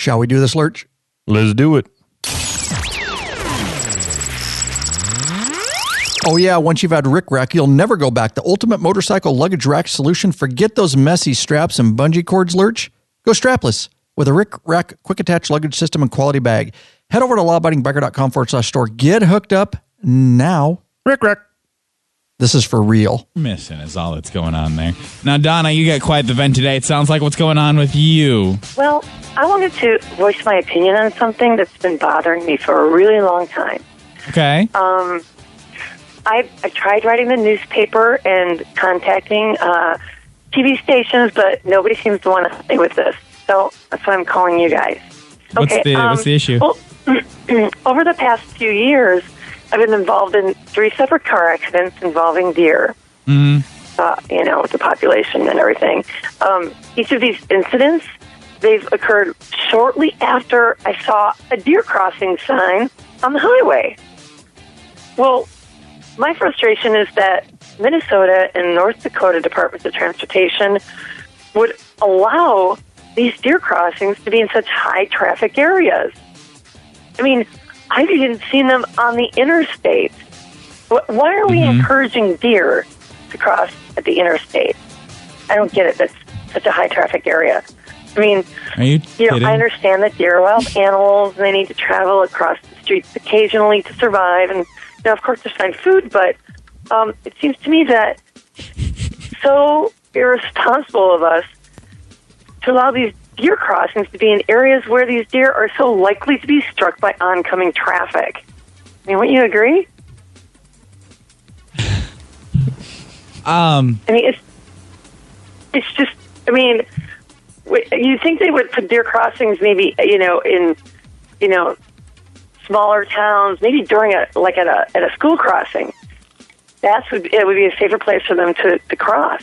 Shall we do this, Lurch? Let's do it. Oh yeah, once you've had Rick Rack, you'll never go back. The ultimate motorcycle luggage rack solution. Forget those messy straps and bungee cords, Lurch. Go strapless with a Rick Rack quick attach luggage system and quality bag. Head over to lawabidingbiker.com/store. Get hooked up now. Rick Rack. This is for real. Missing is all that's going on there. Now, Donna, you got quite the vent today. It sounds like what's going on with you. Well, I wanted to voice my opinion on something that's been bothering me for a really long time. Okay. I tried writing the newspaper and contacting TV stations, but nobody seems to want to help me with this. So that's why I'm calling you guys. What's the issue? Well, over the past few years, I've been involved in 3 separate car accidents involving deer. Mm-hmm. With the population and everything. Each of these incidents, they've occurred shortly after I saw a deer crossing sign on the highway. Well, my frustration is that Minnesota and North Dakota Departments of Transportation would allow these deer crossings to be in such high traffic areas. I mean, I've even seen them on the interstate. Why are we encouraging deer to cross at the interstate? I don't get it. That's such a high traffic area. I mean, I understand that deer are wild animals and they need to travel across the streets occasionally to survive. And, of course, to find food. But it seems to me that so irresponsible of us to allow these deer crossings to be in areas where these deer are so likely to be struck by oncoming traffic. I mean, wouldn't you agree? I mean, it's just, I mean, you think they would put deer crossings maybe, in, smaller towns, maybe during at a school crossing. It would be a safer place for them to cross.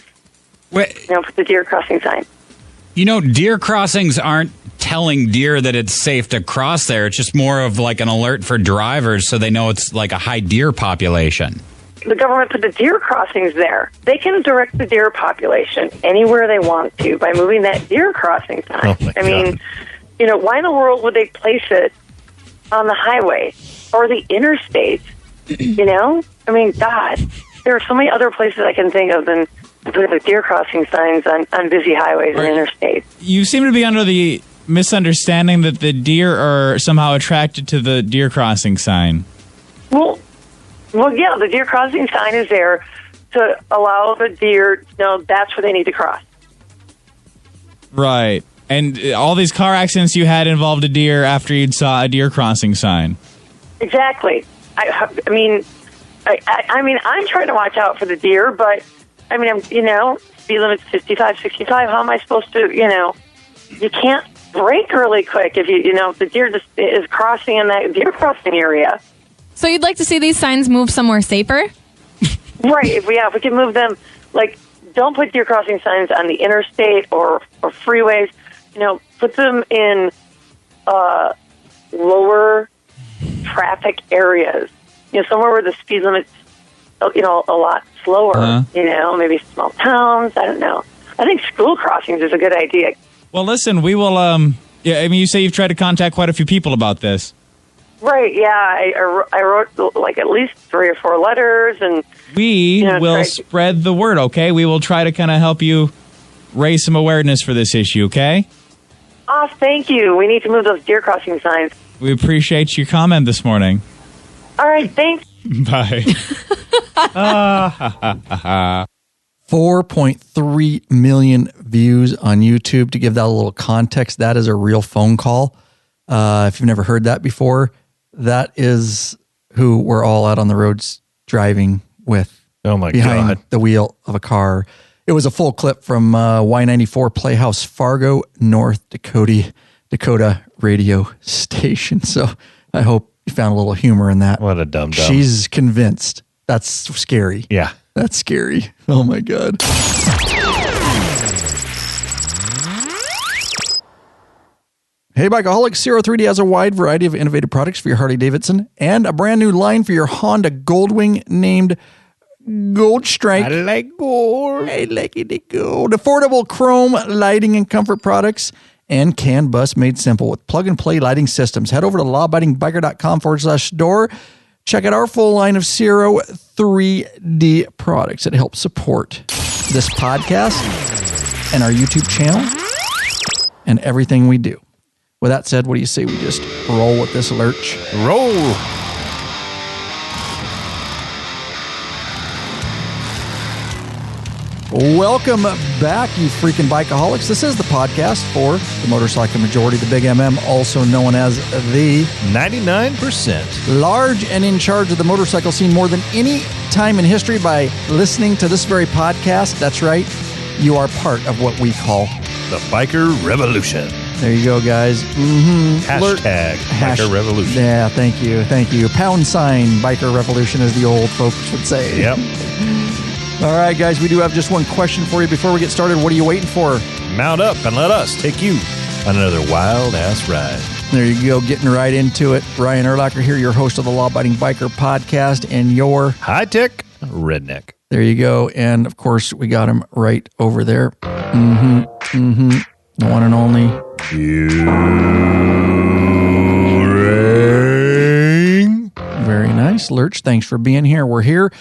Put the deer crossing sign. Deer crossings aren't telling deer that it's safe to cross there. It's just more of like an alert for drivers so they know it's like a high deer population. The government put the deer crossings there. They can direct the deer population anywhere they want to by moving that deer crossing sign. I mean, why in the world would they place it on the highway or the interstate? I mean, God, there are so many other places I can think of than the deer crossing signs on busy highways and interstates. You seem to be under the misunderstanding that the deer are somehow attracted to the deer crossing sign. Well, yeah, the deer crossing sign is there to allow the deer to know that's where they need to cross. Right. And all these car accidents you had involved a deer after you'd saw a deer crossing sign. Exactly. I mean, I'm trying to watch out for the deer, but I mean, speed limit's 55, 65. How am I supposed to, you can't brake really quick if if the deer just is crossing in that deer crossing area. So you'd like to see these signs move somewhere safer? Right. If we can move them, don't put deer crossing signs on the interstate or freeways. Put them in lower traffic areas. Somewhere where the speed limit's a lot slower. Maybe small towns. I don't know. I think school crossings is a good idea. Well, listen, we will. You say you've tried to contact quite a few people about this. Right, yeah. I wrote at least 3 or 4 letters, and we will spread the word. Okay, we will try to kind of help you raise some awareness for this issue. Okay. Oh, thank you. We need to move those deer crossing signs. We appreciate your comment this morning. All right, thanks. Bye. 4.3 million views on YouTube. To give that a little context, that is a real phone call. If you've never heard that before, that is who we're all out on the roads driving with behind the wheel of a car. It was a full clip from Y94 Playhouse, Fargo, North Dakota radio station. So I hope you found a little humor in that. What a dumb. She's convinced. That's scary. Yeah. That's scary. Oh, my God. Hey, Bikeaholics, 03D has a wide variety of innovative products for your Harley-Davidson and a brand new line for your Honda Goldwing named Gold Strike. I like gold. I like it, gold. Affordable chrome lighting and comfort products and CAN bus made simple with plug-and-play lighting systems. Head over to lawabidingbiker.com/store. Check out our full line of Zero 3D products that help support this podcast and our YouTube channel and everything we do. With that said, what do you say we just roll with this Lurch? Roll. Welcome back, you freaking bikeaholics. This is the podcast for the motorcycle majority, the Big MM, also known as the 99%. large and in charge of the motorcycle scene more than any time in history by listening to this very podcast. That's right. You are part of what we call The Biker Revolution. There you go, guys. Hashtag Biker Revolution. Yeah, thank you. Thank you. £, Biker Revolution, as the old folks would say. Yep. All right, guys, we do have just one question for you before we get started. What are you waiting for? Mount up and let us take you on another wild-ass ride. There you go, getting right into it. Ryan Erlacher here, your host of the Law Abiding Biker podcast, and your high-tech redneck. There you go. And, of course, we got him right over there. The one and only. Very nice. Lurch, thanks for being here. We're here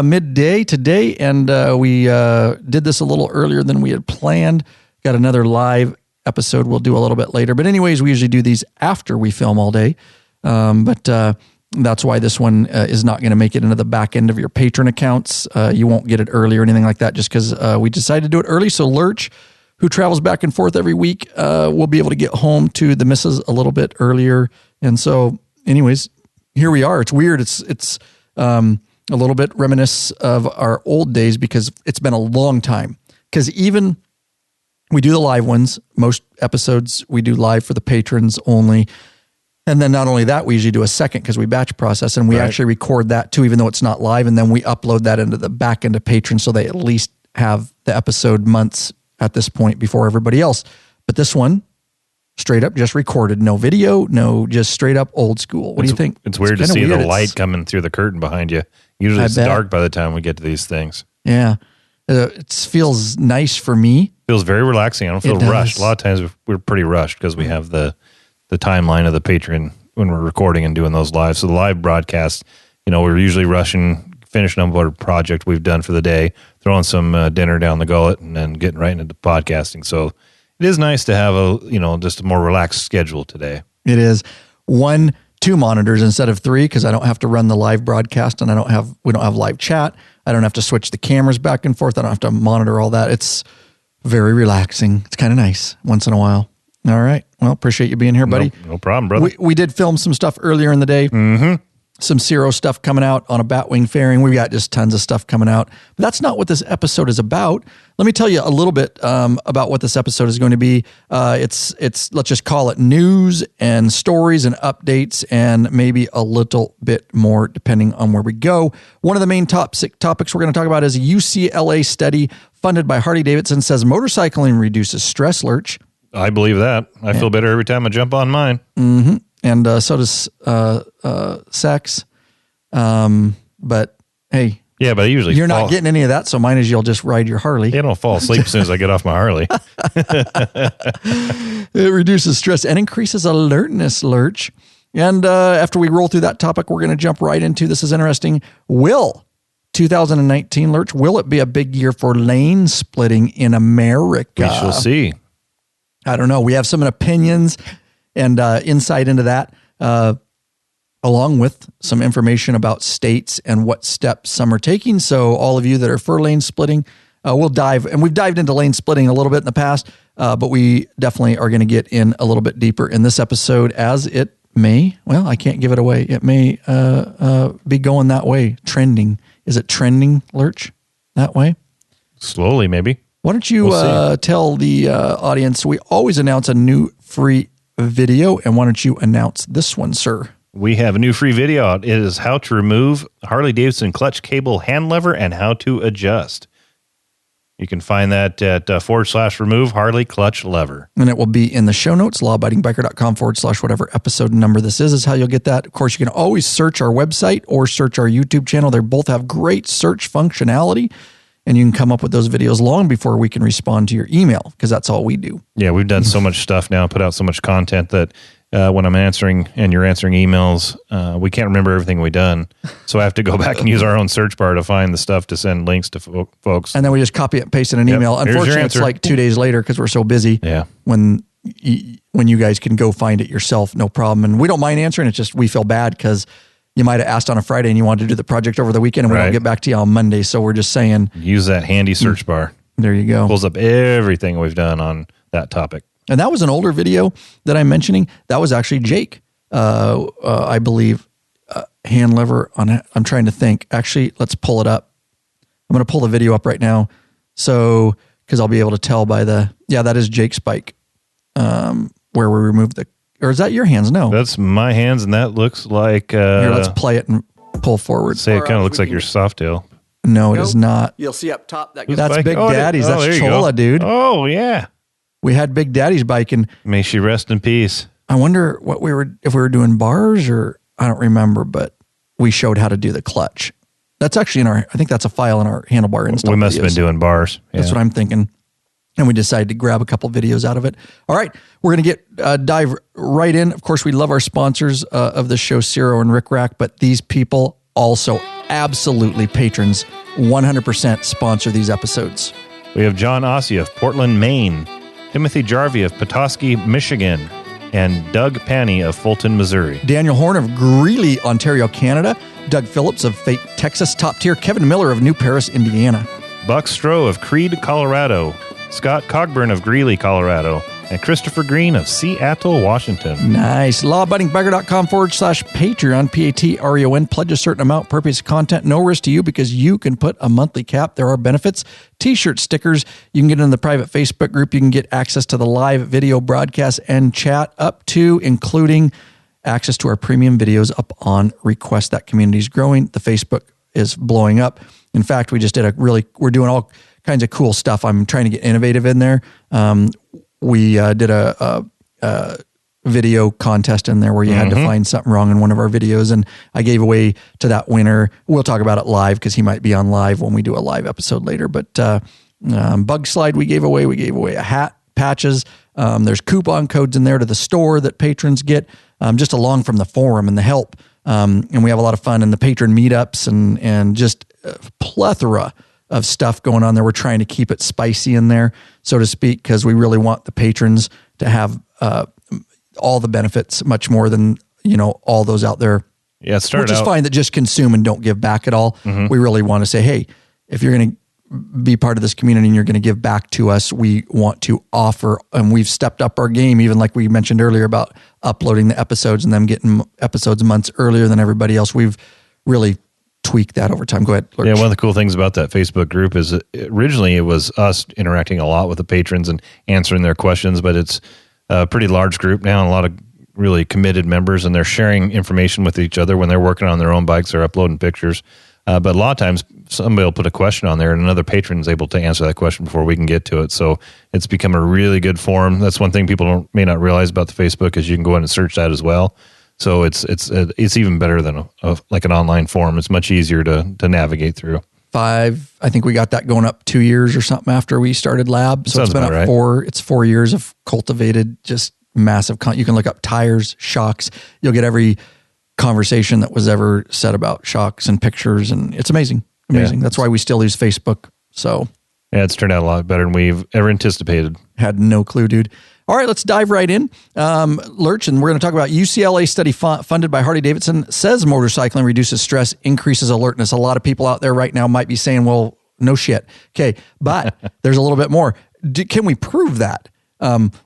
midday today, and we did this a little earlier than we had planned. Got another live episode we'll do a little bit later. But anyways, we usually do these after we film all day. But that's why this one is not going to make it into the back end of your patron accounts. You won't get it early or anything like that just because we decided to do it early. So Lurch, who travels back and forth every week, will be able to get home to the missus a little bit earlier. And so anyways, here we are. It's weird. It's a little bit reminisce of our old days because it's been a long time. Because even we do the live ones, most episodes we do live for the patrons only. And then not only that, we usually do a second because we batch process and we actually record that too, even though it's not live. And then we upload that into the back end of patrons so they at least have the episode months at this point before everybody else. But this one, straight up just recorded. No video, no, just straight up old school. What do you think? It's weird to see the light coming through the curtain behind you. Usually it's dark by the time we get to these things. Yeah. It feels nice for me. Feels very relaxing. I don't feel rushed. A lot of times we're pretty rushed because we have the timeline of the patron when we're recording and doing those live. So the live broadcast, we're usually rushing, finishing up our project we've done for the day, throwing some dinner down the gullet, and then getting right into podcasting. So it is nice to have just a more relaxed schedule today. It is. 2 monitors instead of 3 because I don't have to run the live broadcast and we don't have live chat. I don't have to switch the cameras back and forth. I don't have to monitor all that. It's very relaxing. It's kind of nice once in a while. All right. Well, appreciate you being here, buddy. No problem, brother. We did film some stuff earlier in the day. Some Zero stuff coming out on a Batwing fairing. We've got just tons of stuff coming out. But that's not what this episode is about. Let me tell you a little bit about what this episode is going to be. It's let's just call it news and stories and updates and maybe a little bit more depending on where we go. One of the main topics we're going to talk about is a UCLA study funded by Harley-Davidson says motorcycling reduces stress, Lurch. I believe that. I feel better every time I jump on mine. And so does sex. But hey. Yeah, but I usually you're not getting any of that, so mine is you'll just ride your Harley. Yeah, I don't fall asleep as soon as I get off my Harley. It reduces stress and increases alertness, Lurch. And after we roll through that topic, we're going to jump right into, this is interesting, 2019, Lurch, will it be a big year for lane splitting in America? We shall see. I don't know. We have some opinions and insight into that, along with some information about states and what steps some are taking. So all of you that are for lane splitting, we'll dive, and we've dived into lane splitting a little bit in the past, but we definitely are going to get in a little bit deeper in this episode as it may, well, I can't give it away. It may be going that way, trending. Is it trending, Lurch, that way? Slowly, maybe. Why don't you tell the audience, we always announce a new free video, and why don't you announce this one, sir? We have a new free video. It is how to remove Harley-Davidson clutch cable hand lever and how to adjust. You can find that at /remove Harley clutch lever. And it will be in the show notes, lawabidingbiker.com / whatever episode number this is how you'll get that. Of course, you can always search our website or search our YouTube channel. They both have great search functionality. and you can come up with those videos long before we can respond to your email, because that's all we do. Yeah, we've done so much stuff now, put out so much content that when I'm answering and you're answering emails, we can't remember everything we've done. So I have to go back and use our own search bar to find the stuff to send links to folks. And then we just copy it and paste in an email. Unfortunately, it's like 2 days later because we're so busy. Yeah. When you guys can go find it yourself, no problem. And we don't mind answering. It's just we feel bad because you might have asked on a Friday and you wanted to do the project over the weekend, and we don't get back to you on Monday. So we're just saying, use that handy search bar. There you go. Pulls up everything we've done on that topic. And that was an older video that I'm mentioning. That was actually Jake, I believe, hand lever on. I'm trying to think. Actually, let's pull it up. I'm going to pull the video up right now, so because I'll be able to tell by that is Jake's bike, where we removed or is that your hands? No, that's my hands, and that looks like. Here, let's play it and pull forward. Say it kind of looks like your Softail. No, it is not. You'll see up top that's Big Daddy's. That's Chola, dude. Oh yeah. We had Big Daddy's bike, and may she rest in peace. I wonder if we were doing bars, or I don't remember, but we showed how to do the clutch. That's actually I think that's a file in our handlebar install. We must have been doing bars. Yeah. That's what I'm thinking. And we decided to grab a couple videos out of it. All right, we're going to dive right in. Of course, we love our sponsors of the show, Ciro and Rick Rack, but these people also absolutely patrons, 100% sponsor these episodes. We have John Ossie of Portland, Maine, Timothy Jarvie of Petoskey, Michigan, and Doug Panny of Fulton, Missouri. Daniel Horn of Greeley, Ontario, Canada. Doug Phillips of Fate, Texas, top tier. Kevin Miller of New Paris, Indiana. Buck Stroh of Creede, Colorado. Scott Cogburn of Greeley, Colorado. And Christopher Green of Seattle, Washington. Nice. Lawabidingbagger.com/Patreon, Patreon. Pledge a certain amount, purpose content, no risk to you because you can put a monthly cap. There are benefits. T-shirt stickers. You can get in the private Facebook group. You can get access to the live video broadcast and chat, up to including access to our premium videos up on request. That community is growing. The Facebook is blowing up. In fact, we just did we're doing all kinds of cool stuff. I'm trying to get innovative in there. We did a video contest in there where you had to find something wrong in one of our videos, and I gave away to that winner. We'll talk about it live because he might be on live when we do a live episode later. But Bug Slide we gave away. We gave away a hat, patches. There's coupon codes in there to the store that patrons get just along from the forum and the help. And we have a lot of fun in the patron meetups and just a plethora of stuff going on there. We're trying to keep it spicy in there, so to speak, because we really want the patrons to have all the benefits, much more than all those out there. Yeah, which is fine that just consume and don't give back at all. We really want to say, hey, if you're going to be part of this community and you're going to give back to us, we want to offer, and we've stepped up our game, even like we mentioned earlier about uploading the episodes and them getting episodes months earlier than everybody else. We've really tweak that over time. Go ahead, Lurch. Yeah, one of the cool things about that Facebook group is originally it was us interacting a lot with the patrons and answering their questions, but it's a pretty large group now and a lot of really committed members, and they're sharing information with each other when they're working on their own bikes. They're uploading pictures. But a lot of times somebody will put a question on there and another patron is able to answer that question before we can get to it. So it's become a really good forum. That's one thing people may not realize about the Facebook is you can go in and search that as well. So it's even better than like an online forum. It's much easier to navigate through. I think we got that going up 2 years or something after we started Lab. So it's been up 4. It's 4 years of cultivated, just massive. You can look up tires, shocks. You'll get every conversation that was ever said about shocks and pictures, and it's amazing. Yeah. That's why we still use Facebook. So yeah, it's turned out a lot better than we've ever anticipated. Had no clue, dude. All right, let's dive right in. Lurch, and we're going to talk about UCLA study funded by Harley-Davidson says motorcycling reduces stress, increases alertness. A lot of people out there right now might be saying, well, no shit. Okay, but there's a little bit more. Can we prove that?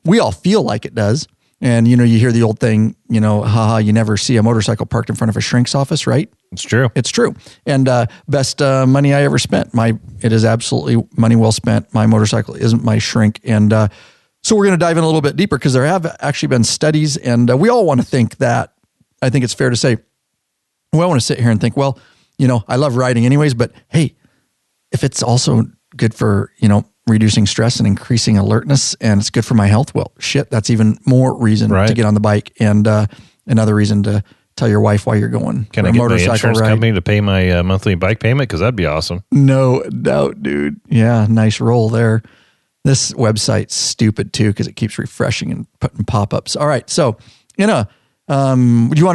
We all feel like it does. And, you hear the old thing, you never see a motorcycle parked in front of a shrink's office, right? It's true. It's true. And best money I ever spent. It is absolutely money well spent. My motorcycle isn't my shrink. And so we're going to dive in a little bit deeper because there have actually been studies, and we all want to think that, I think it's fair to say, we all want to sit here and think, well, I love riding anyways, but hey, if it's also good for, reducing stress and increasing alertness, and it's good for my health, well, shit, that's even more reason to get on the bike, and another reason to Tell your wife why you're going. Can I get my insurance company to pay my monthly bike payment? Because that'd be awesome. No doubt, dude. Yeah, nice roll there. This website's stupid too because it keeps refreshing and putting pop-ups. All right, so do you want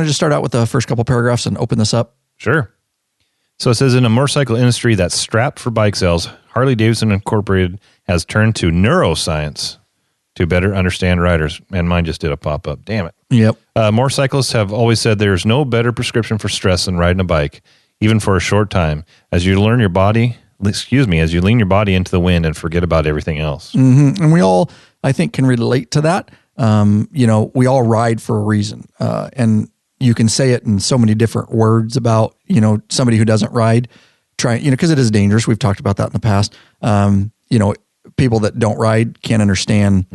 to just start out with the first couple paragraphs and open this up? Sure. So it says, in a motorcycle industry that's strapped for bike sales, Harley-Davidson Incorporated has turned to neuroscience to better understand riders. And mine just did a pop-up. Damn it. Yep. Motorcyclists have always said there's no better prescription for stress than riding a bike, even for a short time. As you lean your body into the wind and forget about everything else. Mm-hmm. And we all, I think, can relate to that. We all ride for a reason. And you can say it in so many different words about, somebody who doesn't ride, because it is dangerous. We've talked about that in the past. People that don't ride can't understand,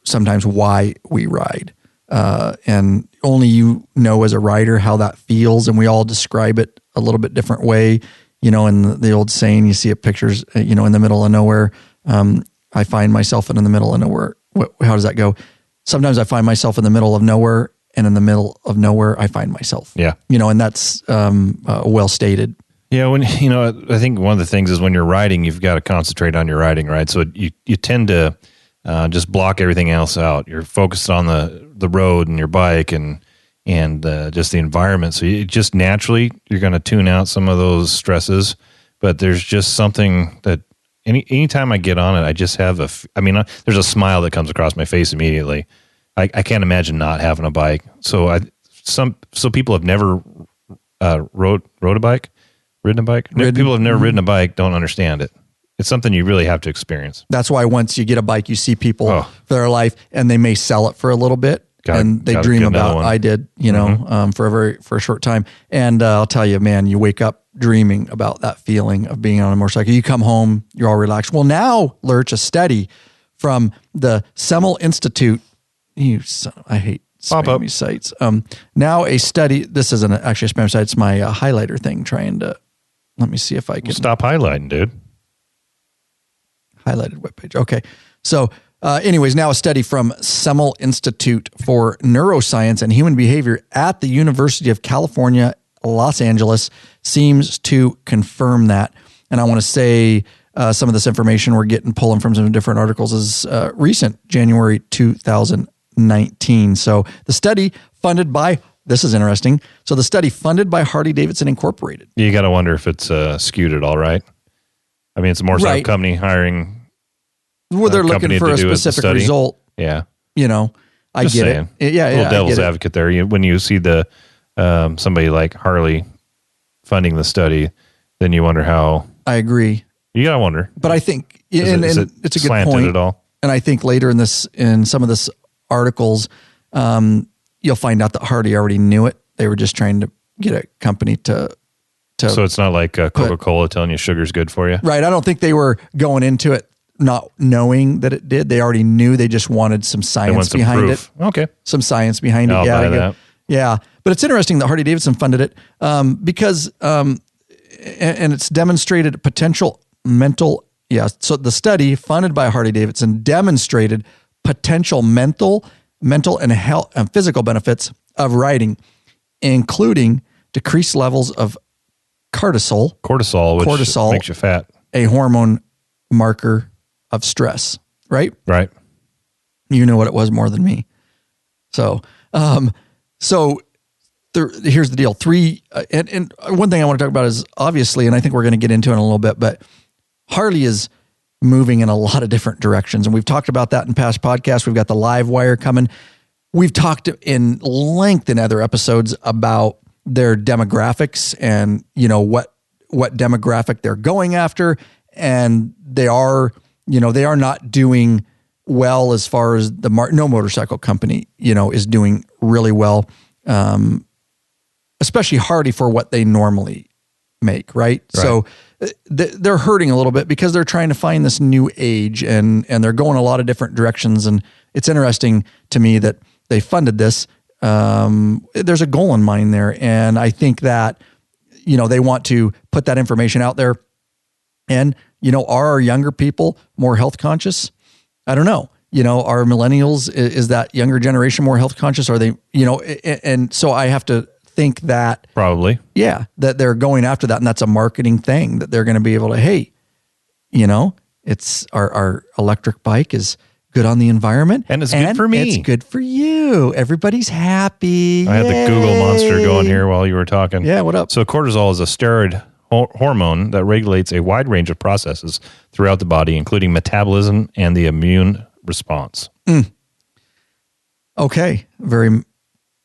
sometimes why we ride. And only as a rider how that feels. And we all describe it a little bit different way. In the old saying, you see it pictures, in the middle of nowhere. I find myself in the middle of nowhere. How does that go? Sometimes I find myself in the middle of nowhere, and in the middle of nowhere, I find myself. Yeah. And that's well stated. Yeah. When, I think one of the things is when you're riding, you've got to concentrate on your riding, right? So you tend to just block everything else out. You're focused on the road and your bike and just the environment. So you just naturally, you're going to tune out some of those stresses, but there's just something that anytime I get on it, I just have there's a smile that comes across my face immediately. I can't imagine not having a bike. So people have never ridden a bike. People have never ridden a bike, don't understand it. It's something you really have to experience. That's why once you get a bike, you see people for their life, and they may sell it for a little bit. And they dream about, I did, for a short time. And I'll tell you, man, you wake up dreaming about that feeling of being on a motorcycle. You come home, you're all relaxed. Well, now, Lurch, a study from the Semel Institute. I hate spammy sites. Now a study, this isn't actually a spam site, it's my highlighter thing let me see if I can. Stop highlighting, dude. Highlighted webpage. Okay. So, anyways, now a study from Semel Institute for Neuroscience and Human Behavior at the University of California, Los Angeles seems to confirm that. And I want to say some of this information we're pulling from some different articles is recent, January 2019. So the study funded by, this is interesting. So the study funded by Harley-Davidson Incorporated. You got to wonder if it's skewed at all, right? I mean, it's a motorcycle company hiring. Well, they're looking for a specific result. Yeah. I just get saying. it. Yeah. Little devil's advocate there. When you see the somebody like Harley funding the study, then you wonder how. I agree. You got to wonder. But I think, and it's a good point. At all? And I think later in some of this articles, you'll find out that Harley already knew it. They were just trying to get a company to. So it's not like Coca-Cola telling you sugar's good for you? Right. I don't think they were going into it not knowing that it did. They already knew. They just wanted some science behind it. Okay. Some science behind it. I'll buy that. Yeah. But it's interesting that Harley-Davidson funded it because, and it's demonstrated potential mental. Yeah. So the study funded by Harley-Davidson demonstrated potential mental and health and physical benefits of riding, including decreased levels of cortisol, which makes you fat, a hormone marker of stress, right? Right. You know what it was more than me. So, here's the deal. And one thing I want to talk about is obviously, and I think we're going to get into it in a little bit, but Harley is moving in a lot of different directions. And we've talked about that in past podcasts. We've got the live wire coming. We've talked in length in other episodes about their demographics and, what demographic they're going after. And they are not doing well as far as no motorcycle company, is doing really well. Especially Harley for what they normally make. Right. So they're hurting a little bit because they're trying to find this new age and they're going a lot of different directions. And it's interesting to me that they funded this. There's a goal in mind there. And I think that, they want to put that information out there. And, are our younger people more health conscious? I don't know. are millennials, is that younger generation more health conscious? Are they, and so I have to think that probably, that they're going after that. And that's a marketing thing that they're going to be able to, hey, it's our electric bike is good on the environment. And it's good for me. It's good for you. Everybody's happy. I had the Google monster going here while you were talking. Yeah, what up? So cortisol is a steroid hormone that regulates a wide range of processes throughout the body, including metabolism and the immune response. Okay. Very,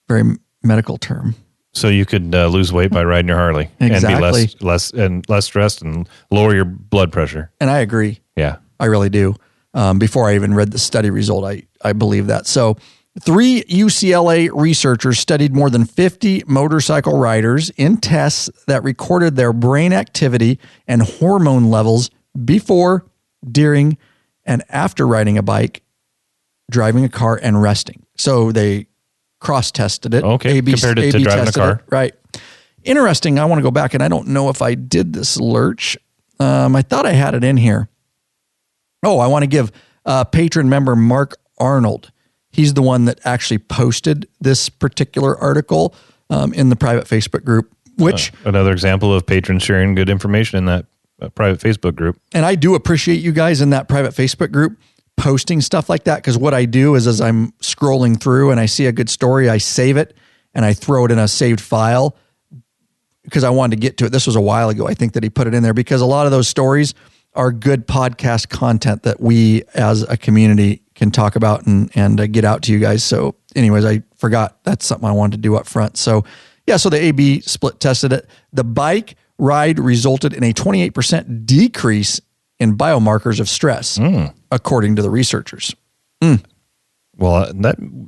very medical term. So you could lose weight by riding your Harley Exactly. and be less stressed and lower your blood pressure. And I agree. Yeah. I really do. Before I even read the study result, I believe that. So 3 UCLA researchers studied more than 50 motorcycle riders in tests that recorded their brain activity and hormone levels before, during, and after riding a bike, driving a car, and resting. So they cross-tested it. Okay, compared it to driving a car. Right. Interesting. I want to go back, and I don't know if I did this, Lurch. I thought I had it in here. Oh, I want to give patron member Mark Arnold. He's the one that actually posted this particular article in the private Facebook group, which... another example of patrons sharing good information in that private Facebook group. And I do appreciate you guys in that private Facebook group posting stuff like that, because what I do is as I'm scrolling through and I see a good story, I save it and I throw it in a saved file because I wanted to get to it. This was a while ago, I think, that he put it in there, because a lot of those stories are good podcast content that we as a community can talk about and get out to you guys. So anyways, I forgot that's something I wanted to do up front. So yeah, so the AB split tested it. The bike ride resulted in a 28% decrease in biomarkers of stress, according to the researchers. Well,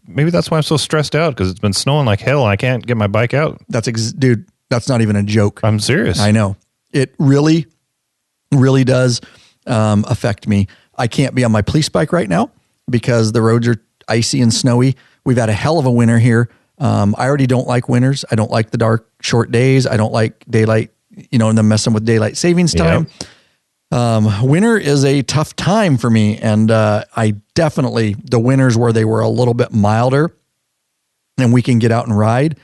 maybe that's why I'm so stressed out, because it's been snowing like hell and I can't get my bike out. Dude, that's not even a joke. I'm serious. I know. It really, really does affect me. I can't be on my police bike right now because the roads are icy and snowy. We've had a hell of a winter here. I already don't like winters. I don't like the dark, short days. I don't like daylight, and them messing with daylight savings time. Yep. Winter is a tough time for me. And I definitely, the winters where they were a little bit milder and we can get out and ride,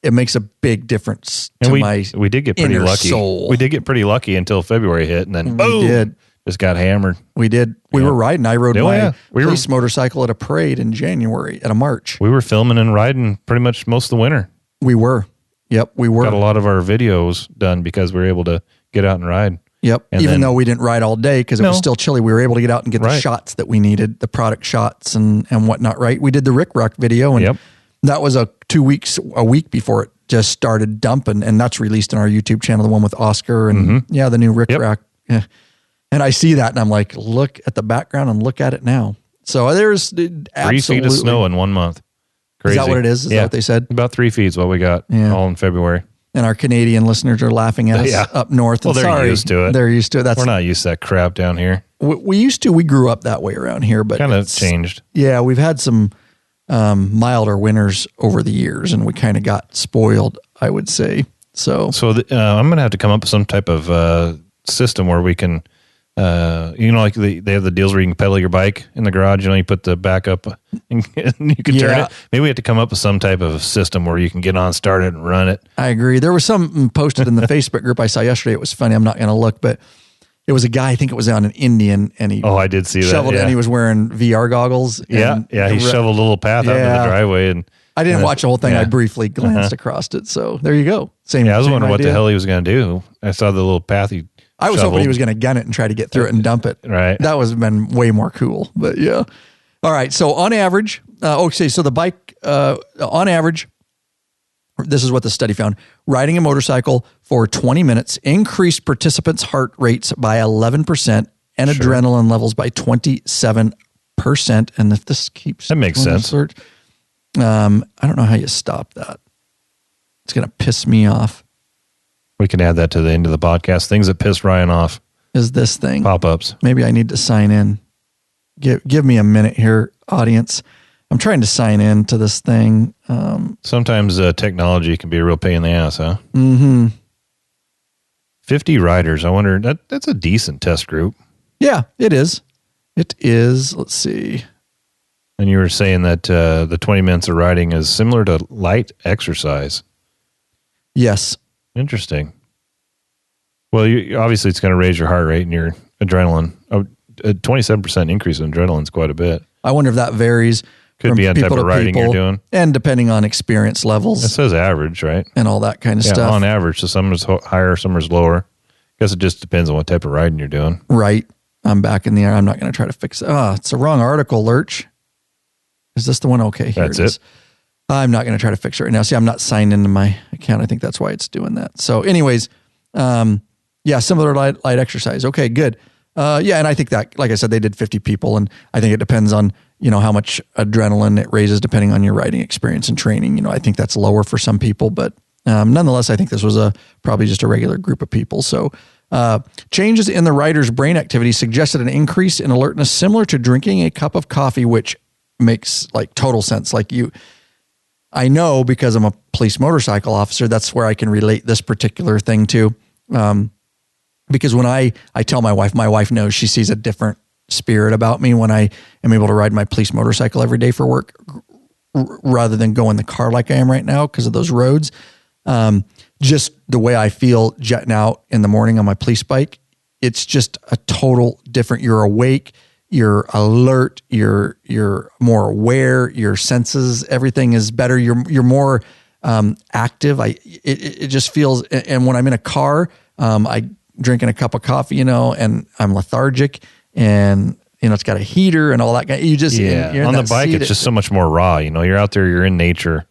it makes a big difference to my we did get pretty inner lucky. soul. We did get pretty lucky until February hit, and then boom, did. Just got hammered. We did. We were riding. I rode my we police motorcycle at a parade in January, at a march. We were filming and riding pretty much most of the winter. We were. Yep, we were. Got a lot of our videos done because we were able to get out and ride. Yep. And even though we didn't ride all day because it was still chilly, we were able to get out and get the shots that we needed, the product shots and whatnot, right? We did the Rick Rock video, and that was a week before it just started dumping, and that's released on our YouTube channel, the one with Oscar and the new Rick Rock. Yeah. And I see that and I'm like, look at the background and look at it now. So there's 3 feet of snow in 1 month. Crazy. Is that what it is? Is that what they said? About 3 feet is what we got all in February. And our Canadian listeners are laughing at us up north. Well, they're used to it. They're used to it. We're not used to that crap down here. We used to. We grew up that way around here, but kind of changed. Yeah, we've had some milder winters over the years, and we kind of got spoiled, I would say. So I'm going to have to come up with some type of system where we can, like they have the deals where you can pedal your bike in the garage. You put the back up and you can turn it. Maybe we have to come up with some type of system where you can get on, start it, and run it. I agree. There was something posted in the Facebook group I saw yesterday. It was funny. I'm not going to look, but it was a guy, I think it was on an Indian, and he I did see shoveled that. it, and he was wearing VR goggles. He shoveled a little path out into the driveway. And I didn't watch the whole thing. I briefly glanced across it. So there you go. I was wondering what the hell he was going to do. I saw the little path he I was hoping he was going to gun it and try to get through it and dump it. Right. That would have been way more cool. But yeah. All right. So on average, so the bike, on average, this is what the study found. Riding a motorcycle for 20 minutes increased participants' heart rates by 11% and adrenaline levels by 27%. And if this keeps... That makes sense. I don't know how you stop that. It's going to piss me off. We can add that to the end of the podcast. Things that piss Ryan off. Is this thing. Pop-ups. Maybe I need to sign in. Give me a minute here, audience. I'm trying to sign in to this thing. Sometimes technology can be a real pain in the ass, huh? Mm-hmm. 50 riders. I wonder, that's a decent test group. Yeah, it is. It is. Let's see. And you were saying that the 20 minutes of riding is similar to light exercise. Yes. Interesting. Well, obviously it's going to raise your heart rate and your adrenaline. A 27% increase in adrenaline is quite a bit. I wonder if that varies. Could be on type of riding you're doing. And depending on experience levels. It says average, right? And all that kind of stuff. On average. So some is higher, some is lower. I guess it just depends on what type of riding you're doing. Right. I'm back in the air. I'm not going to try to fix it. Oh, it's the wrong article, Lurch. Is this the one? Okay, here that's it is. I'm not going to try to fix it right now. See, I'm not signed into my account. I think that's why it's doing that. So anyways, similar light exercise. Okay, good. And I think that, like I said, they did 50 people, and I think it depends on, how much adrenaline it raises depending on your riding experience and training. I think that's lower for some people, but nonetheless, I think this was probably just a regular group of people. So changes in the rider's brain activity suggested an increase in alertness similar to drinking a cup of coffee, which makes like total sense. I know because I'm a police motorcycle officer, that's where I can relate this particular thing to. Because when I tell my wife knows, she sees a different spirit about me when I am able to ride my police motorcycle every day for work rather than go in the car like I am right now because of those roads. Just the way I feel jetting out in the morning on my police bike, it's just a total different. You're awake, you're alert, you're more aware, your senses, everything is better. You're more active. It just feels, and when I'm in a car, I drinking a cup of coffee, and I'm lethargic, and it's got a heater and all that. You're on the bike, it's just so much more raw. You're out there, you're in nature,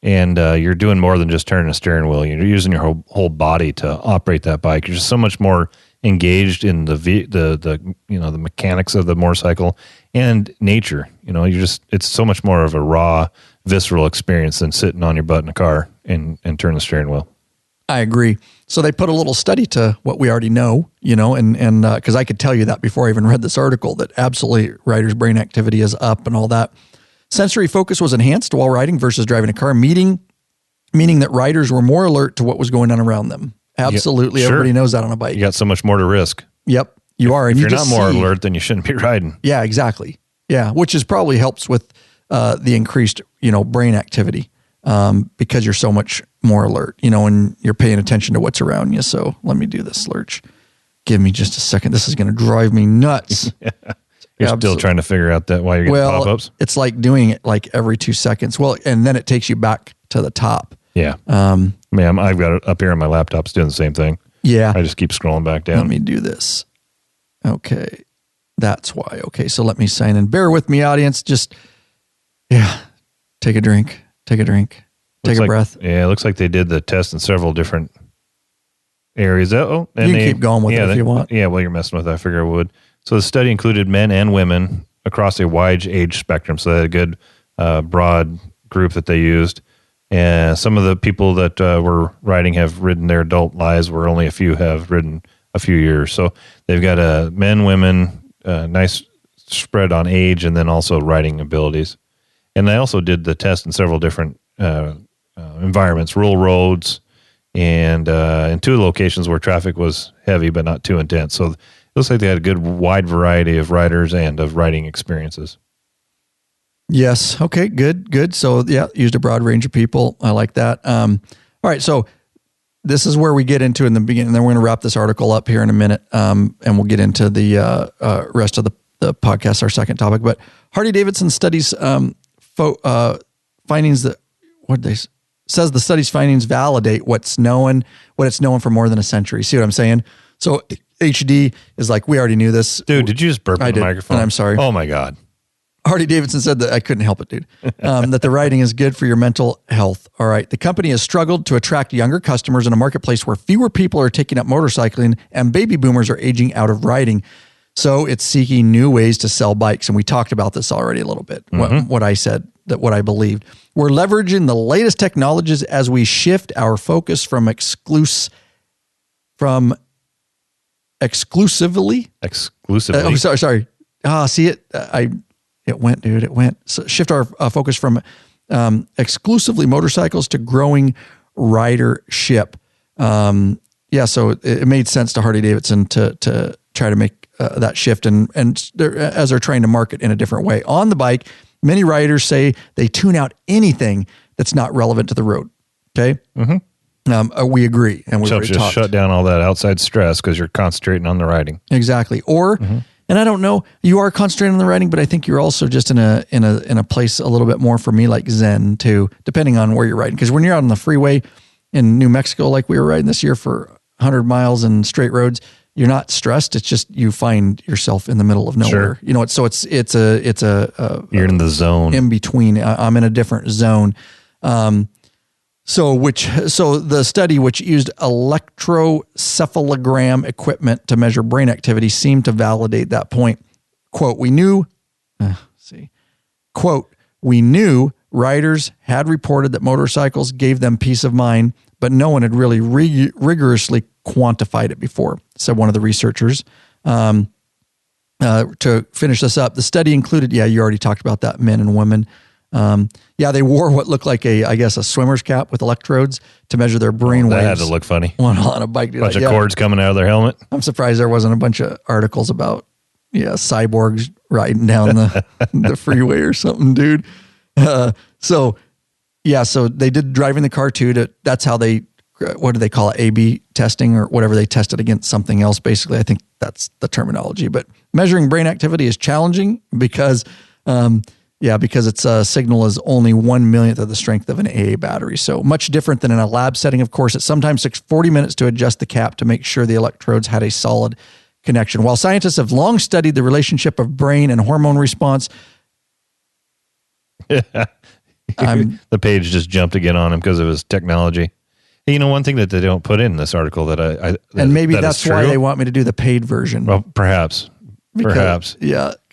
and you're doing more than just turning a steering wheel. You're using your whole body to operate that bike. You're just so much more engaged in the mechanics of the motorcycle and nature. It's so much more of a raw, visceral experience than sitting on your butt in a car and turn the steering wheel. I agree. So they put a little study to what we already know, and because I could tell you that before I even read this article, that absolutely riders' brain activity is up and all that. Sensory focus was enhanced while riding versus driving a car, meaning that riders were more alert to what was going on around them. Absolutely. Sure. Everybody knows that on a bike. You got so much more to risk. Yep, you are. And if you're not more alert, then you shouldn't be riding. Yeah, exactly. Yeah, which is probably helps with the increased, brain activity. Because you're so much more alert, and you're paying attention to what's around you. So let me do this, Lurch. Give me just a second. This is going to drive me nuts. You're still trying to figure out that why you're getting pop-ups? It's like doing it like every 2 seconds. Well, and then it takes you back to the top. Yeah. I've got it up here on my laptop. It's doing the same thing. Yeah. I just keep scrolling back down. Let me do this. Okay. That's why. Okay. So let me sign in. Bear with me, audience. Just, take a drink. Take a drink. Take a breath. Yeah, it looks like they did the test in several different areas. You can keep going with it if you want. Yeah, well, you're messing with it. I figure I would. So the study included men and women across a wide age spectrum. So they had a good broad group that they used. And some of the people that were riding have ridden their adult lives, where only a few have ridden a few years. So they've got men, women, nice spread on age, and then also riding abilities. And they also did the test in several different environments, rural roads, and in 2 locations where traffic was heavy but not too intense. So it looks like they had a good wide variety of riders and of riding experiences. Yes. Okay, good. So used a broad range of people. I like that. All right, so this is where we get into in the beginning. Then we're going to wrap this article up here in a minute, and we'll get into the rest of the podcast, our second topic. But Harley-Davidson studies findings that says the study's findings validate what it's known for more than a century. See what I'm saying? So HD is like, we already knew this. Dude, did you just burp in the microphone? And I'm sorry. Oh my God. Harley-Davidson said that, I couldn't help it, dude, that the riding is good for your mental health. All right. The company has struggled to attract younger customers in a marketplace where fewer people are taking up motorcycling and baby boomers are aging out of riding. So it's seeking new ways to sell bikes. And we talked about this already a little bit, what I said, what I believed. We're leveraging the latest technologies as we shift our focus from exclusively. Sorry. See it? It went, dude. It went. So shift our focus from exclusively motorcycles to growing ridership. So it made sense to Harley-Davidson to try to make that shift, and as they're trying to market in a different way. On the bike, Many riders say they tune out anything that's not relevant to the road. Okay. We agree. And we've already just talked. shut down all that outside stress because you're concentrating on the riding. Exactly. Or, and I don't know, you are concentrating on the riding, but I think you're also just in a place a little bit more for me, like Zen too, depending on where you're riding. Because when you're out on the freeway in New Mexico, like we were riding this year for 100 miles in straight roads, you're not stressed. It's just you find yourself in the middle of nowhere. Sure. You know, it's a You're in the zone. in between. I'm in a different zone. So the study, which used electrocephalogram equipment to measure brain activity, seemed to validate that point. Quote, we knew riders had reported that motorcycles gave them peace of mind, but no one had really rigorously quantified it before, said one of the researchers. To finish this up, the study included, you already talked about that, men and women. They wore what looked like a swimmer's cap with electrodes to measure their brain waves. That had to look funny. On a bike. Bunch of cords coming out of their helmet. I'm surprised there wasn't a bunch of articles about, cyborgs riding down the freeway or something, dude. So they did driving the car too. That's how they, what do they call it? A/B testing or whatever. They tested against something else. Basically, I think that's the terminology, but measuring brain activity is challenging because its signal is only 1/millionth of the strength of an AA battery. So much different than in a lab setting. Of course, it sometimes takes 40 minutes to adjust the cap to make sure the electrodes had a solid connection. While scientists have long studied the relationship of brain and hormone response, the page just jumped again on him because of his technology. Hey, one thing that they don't put in this article and maybe that's why they want me to do the paid version. Well, perhaps. Because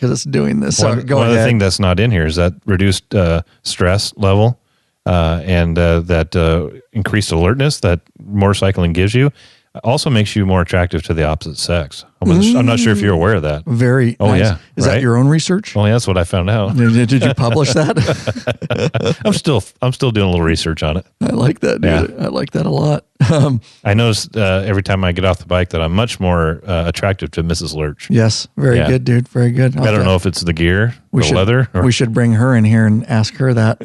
it's doing this. One of the things that's not in here is that reduced stress level and that increased alertness that motorcycling gives you also makes you more attractive to the opposite sex. I'm not sure if you're aware of that. Very nice. Yeah. Is that your own research? Well, yeah, that's what I found out. Did you publish that? I'm still doing a little research on it. I like that, dude. Yeah. I like that a lot. I notice every time I get off the bike that I'm much more attractive to Mrs. Lurch. Yes. Very good, dude. Very good. I don't know if it's the gear, leather. We should bring her in here and ask her that.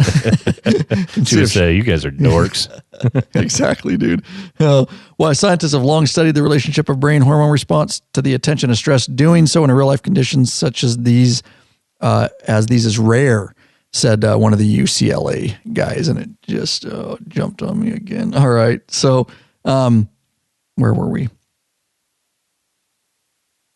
She would say, you guys are dorks. Exactly, dude. While scientists have long studied the relationship of brain hormone response to the attention of stress, doing so in real life conditions such as these is rare, said one of the UCLA guys, and it just jumped on me again. All right, so where were we?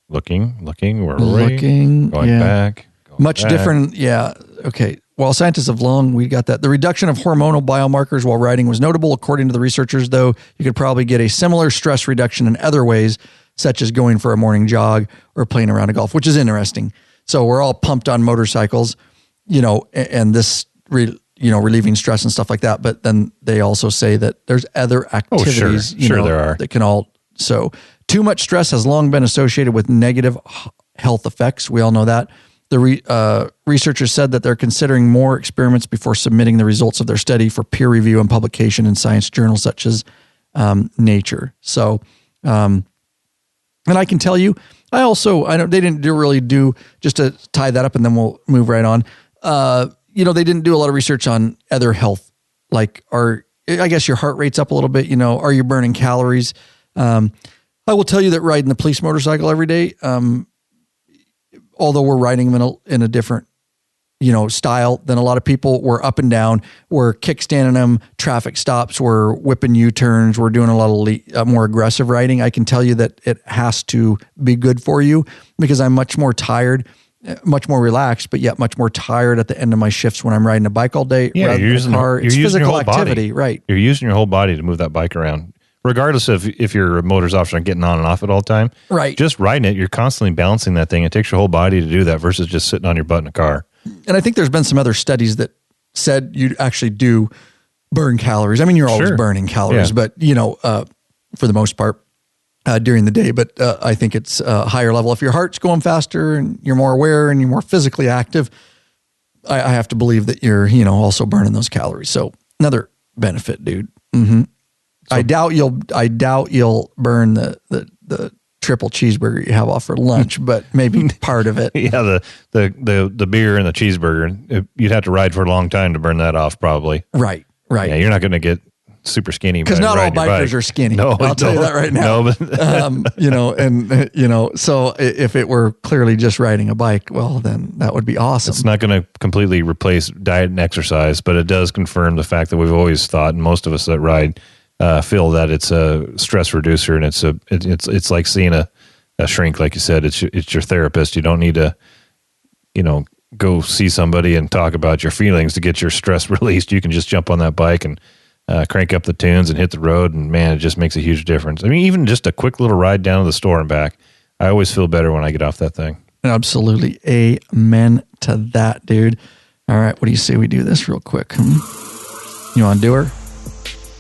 Looking. Where were we? Going back. Much different. Yeah. Okay. While scientists have we got that. The reduction of hormonal biomarkers while riding was notable, according to the researchers, though you could probably get a similar stress reduction in other ways, such as going for a morning jog or playing around a golf, which is interesting. So we're all pumped on motorcycles, and this, relieving stress and stuff like that. But then they also say that there's other activities, there are. That can so too much stress has long been associated with negative health effects. We all know that. The researchers said that they're considering more experiments before submitting the results of their study for peer review and publication in science journals such as Nature. So, and I can tell you, I know they didn't really do, just to tie that up and then we'll move right on. They didn't do a lot of research on other health, like I guess your heart rate's up a little bit, are you burning calories? I will tell you that riding the police motorcycle every day, although we're riding them in a different, style than a lot of people, we're up and down, we're kickstanding them, traffic stops, we're whipping U-turns, we're doing a lot of more aggressive riding. I can tell you that it has to be good for you because I'm much more tired, much more relaxed, but yet much more tired at the end of my shifts when I'm riding a bike all day. Yeah, you're using it's physical activity, body. Right? You're using your whole body to move that bike around. Regardless of if you're a motors officer and getting on and off it all the time, right? Just riding it, you're constantly balancing that thing. It takes your whole body to do that versus just sitting on your butt in a car. And I think there's been some other studies that said you actually do burn calories. I mean, you're always burning calories, but for the most part during the day. But I think it's a higher level. If your heart's going faster and you're more aware and you're more physically active, I have to believe that you're also burning those calories. So another benefit, dude. Mm-hmm. So, I doubt you'll burn the triple cheeseburger you have off for lunch, but maybe part of it. Yeah, the beer and the cheeseburger, you'd have to ride for a long time to burn that off, probably. Right. Yeah, you're not going to get super skinny because not all bikers are skinny. No, I'll tell you that right now. No, but so if it were clearly just riding a bike, well, then that would be awesome. It's not going to completely replace diet and exercise, but it does confirm the fact that we've always thought, and most of us that ride feel that it's a stress reducer, and it's like seeing a shrink, like you said. It's your therapist. You don't need to, go see somebody and talk about your feelings to get your stress released. You can just jump on that bike and crank up the tunes and hit the road, and man, it just makes a huge difference. I mean, even just a quick little ride down to the store and back, I always feel better when I get off that thing. Absolutely. Amen to that, dude. All right, what do you say we do this real quick? You want to do her?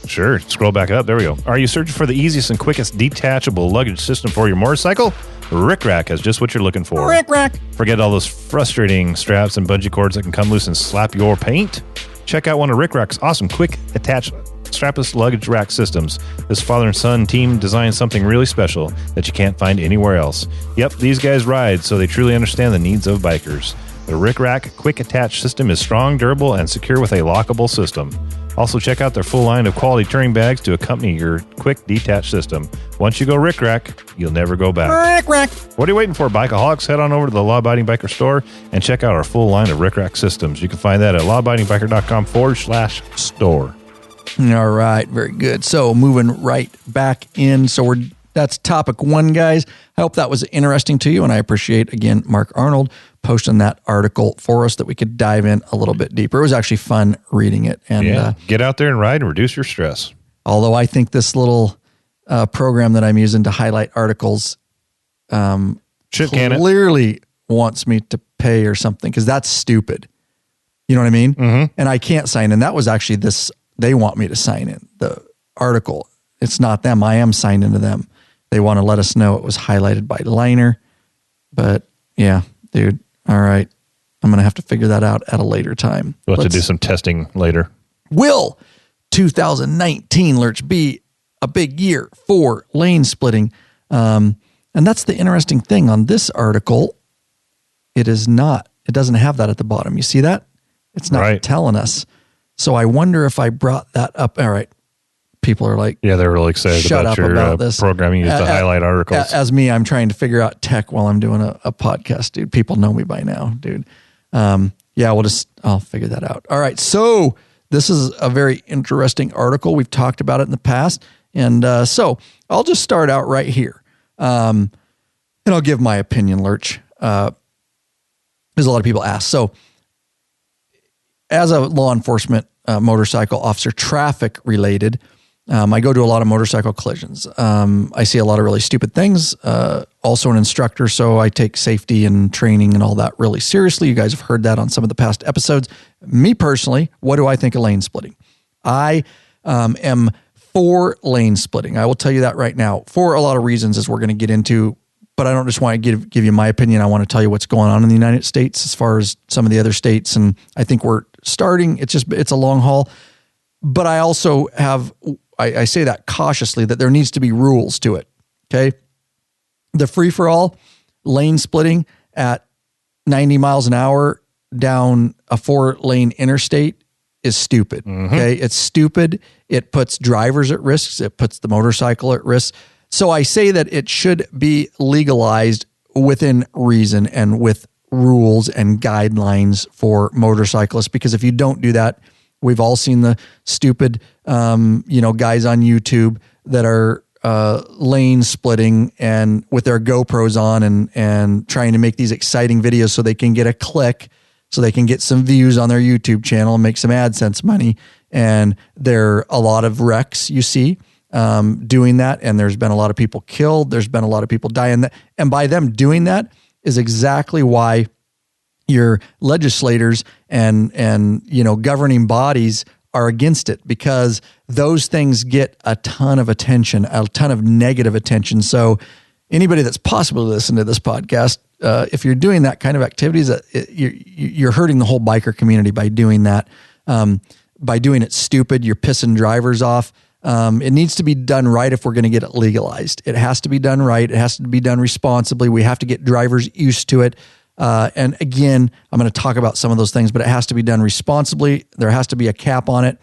Sure. Scroll back up. There we go. Are you searching for the easiest and quickest detachable luggage system for your motorcycle? Rick Rack has just what you're looking for. Rick Rack. Forget all those frustrating straps and bungee cords that can come loose and slap your paint. Check out one of Rick Rack's awesome quick attached strapless luggage rack systems. This father and son team designed something really special that you can't find anywhere else. Yep, these guys ride, so they truly understand the needs of bikers. The Rick Rack quick attach system is strong, durable, and secure with a lockable system. Also, check out their full line of quality touring bags to accompany your quick detach system. Once you go Rick Rack, you'll never go back. Rick Rack. What are you waiting for, Bikeaholics? Head on over to the Law Abiding Biker store and check out our full line of Rick Rack systems. You can find that at lawabidingbiker.com/store. All right, very good. So moving right back in. So that's topic one, guys. I hope that was interesting to you, and I appreciate, again, Mark Arnold posting that article for us that we could dive in a little bit deeper. It was actually fun reading it. And get out there and ride and reduce your stress. Although I think this little program that I'm using to highlight articles clearly wants me to pay or something, because that's stupid. You know what I mean? Mm-hmm. And I can't sign in. That was actually they want me to sign in the article. It's not them. I am signed into them. They want to let us know it was highlighted by Liner. But yeah, dude. All right. I'm going to have to figure that out at a later time. We'll have to do some testing later. Will 2019 Lurch be a big year for lane splitting? And that's the interesting thing on this article. It is not. It doesn't have that at the bottom. You see that? It's not telling us. So I wonder if I brought that up. All right. People are like, yeah, they're really excited about your this programming used to highlight articles. As me, I'm trying to figure out tech while I'm doing a podcast, dude. People know me by now, dude. I'll figure that out. All right. So this is a very interesting article. We've talked about it in the past. And so I'll just start out right here. And I'll give my opinion, Lurch. There's a lot of people ask. So as a law enforcement motorcycle officer, traffic related, I go to a lot of motorcycle collisions. I see a lot of really stupid things. Also an instructor, so I take safety and training and all that really seriously. You guys have heard that on some of the past episodes. Me personally, what do I think of lane splitting? I am for lane splitting. I will tell you that right now for a lot of reasons, as we're going to get into. But I don't just want to give you my opinion. I want to tell you what's going on in the United States as far as some of the other states. And I think we're starting. It's a long haul. But I also have, I say that cautiously, that there needs to be rules to it. Okay. The free-for-all lane splitting at 90 miles an hour down a 4-lane interstate is stupid. Mm-hmm. Okay. It's stupid. It puts drivers at risk. It puts the motorcycle at risk. So I say that it should be legalized within reason and with rules and guidelines for motorcyclists, because if you don't do that, we've all seen the stupid, guys on YouTube that are lane splitting and with their GoPros on and trying to make these exciting videos so they can get a click, so they can get some views on their YouTube channel and make some AdSense money. And there are a lot of wrecks you see doing that. And there's been a lot of people killed. There's been a lot of people dying. And by them doing that is exactly why your legislators and governing bodies are against it, because those things get a ton of attention, a ton of negative attention. So anybody that's possibly listening to this podcast, if you're doing that kind of activities, you're hurting the whole biker community by doing that. By doing it stupid, you're pissing drivers off. It needs to be done right if we're going to get it legalized. It has to be done right. It has to be done responsibly. We have to get drivers used to it. And again, I'm going to talk about some of those things, but it has to be done responsibly. There has to be a cap on it,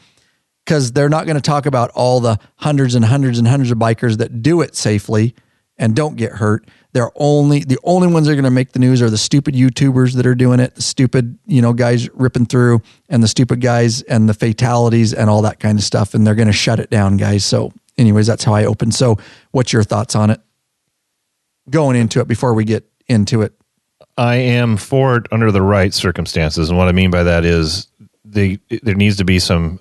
because they're not going to talk about all the hundreds and hundreds and hundreds of bikers that do it safely and don't get hurt. The only ones that are going to make the news are the stupid YouTubers that are doing it, the stupid, guys ripping through, and the stupid guys and the fatalities and all that kind of stuff. And they're going to shut it down, guys. So anyways, that's how I open. So what's your thoughts on it going into it before we get into it? I am for it under the right circumstances. And what I mean by that is there needs to be some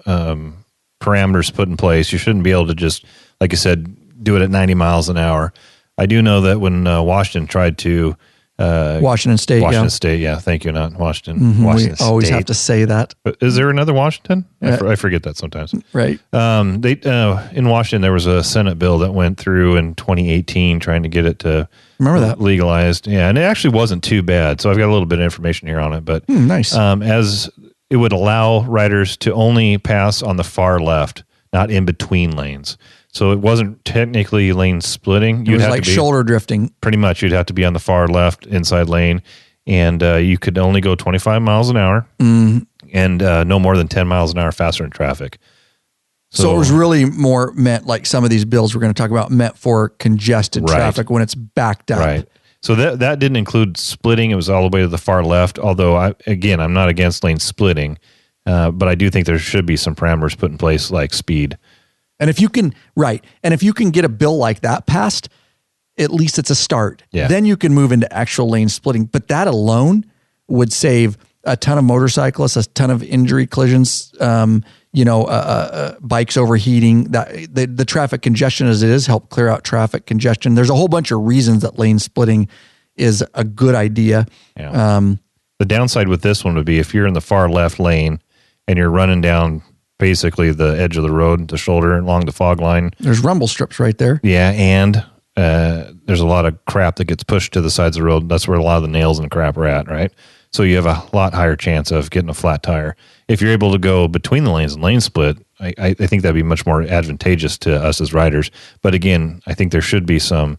parameters put in place. You shouldn't be able to just, like you said, do it at 90 miles an hour. I do know that when Washington tried to Washington State, yeah, thank you, not Washington. Washington we always State. have to say that. But is there another Washington? I forget that sometimes. Right. They in Washington there was a Senate bill that went through in 2018 trying to get it to legalized. Yeah, and it actually wasn't too bad. So I've got a little bit of information here on it, but nice. As it would allow riders to only pass on the far left, not in between lanes. So it wasn't technically lane splitting. It was like shoulder drifting. Pretty much. You'd have to be on the far left inside lane, and you could only go 25 miles an hour and no more than 10 miles an hour faster in traffic. So it was really more meant, like some of these bills we're going to talk about, meant for congested traffic when it's backed up. Right. So that didn't include splitting. It was all the way to the far left, although, I'm not against lane splitting, but I do think there should be some parameters put in place like speed. And if you can get a bill like that passed, at least it's a start. Yeah. Then you can move into actual lane splitting. But that alone would save a ton of motorcyclists, a ton of injury collisions, bikes overheating. That the traffic congestion as it is, help clear out traffic congestion. There's a whole bunch of reasons that lane splitting is a good idea. Yeah. The downside with this one would be if you're in the far left lane and you're running down basically the edge of the road, the shoulder along the fog line. There's rumble strips right there. Yeah, and there's a lot of crap that gets pushed to the sides of the road. That's where a lot of the nails and crap are at, right? So you have a lot higher chance of getting a flat tire. If you're able to go between the lanes and lane split, I think that'd be much more advantageous to us as riders. But again, I think there should be some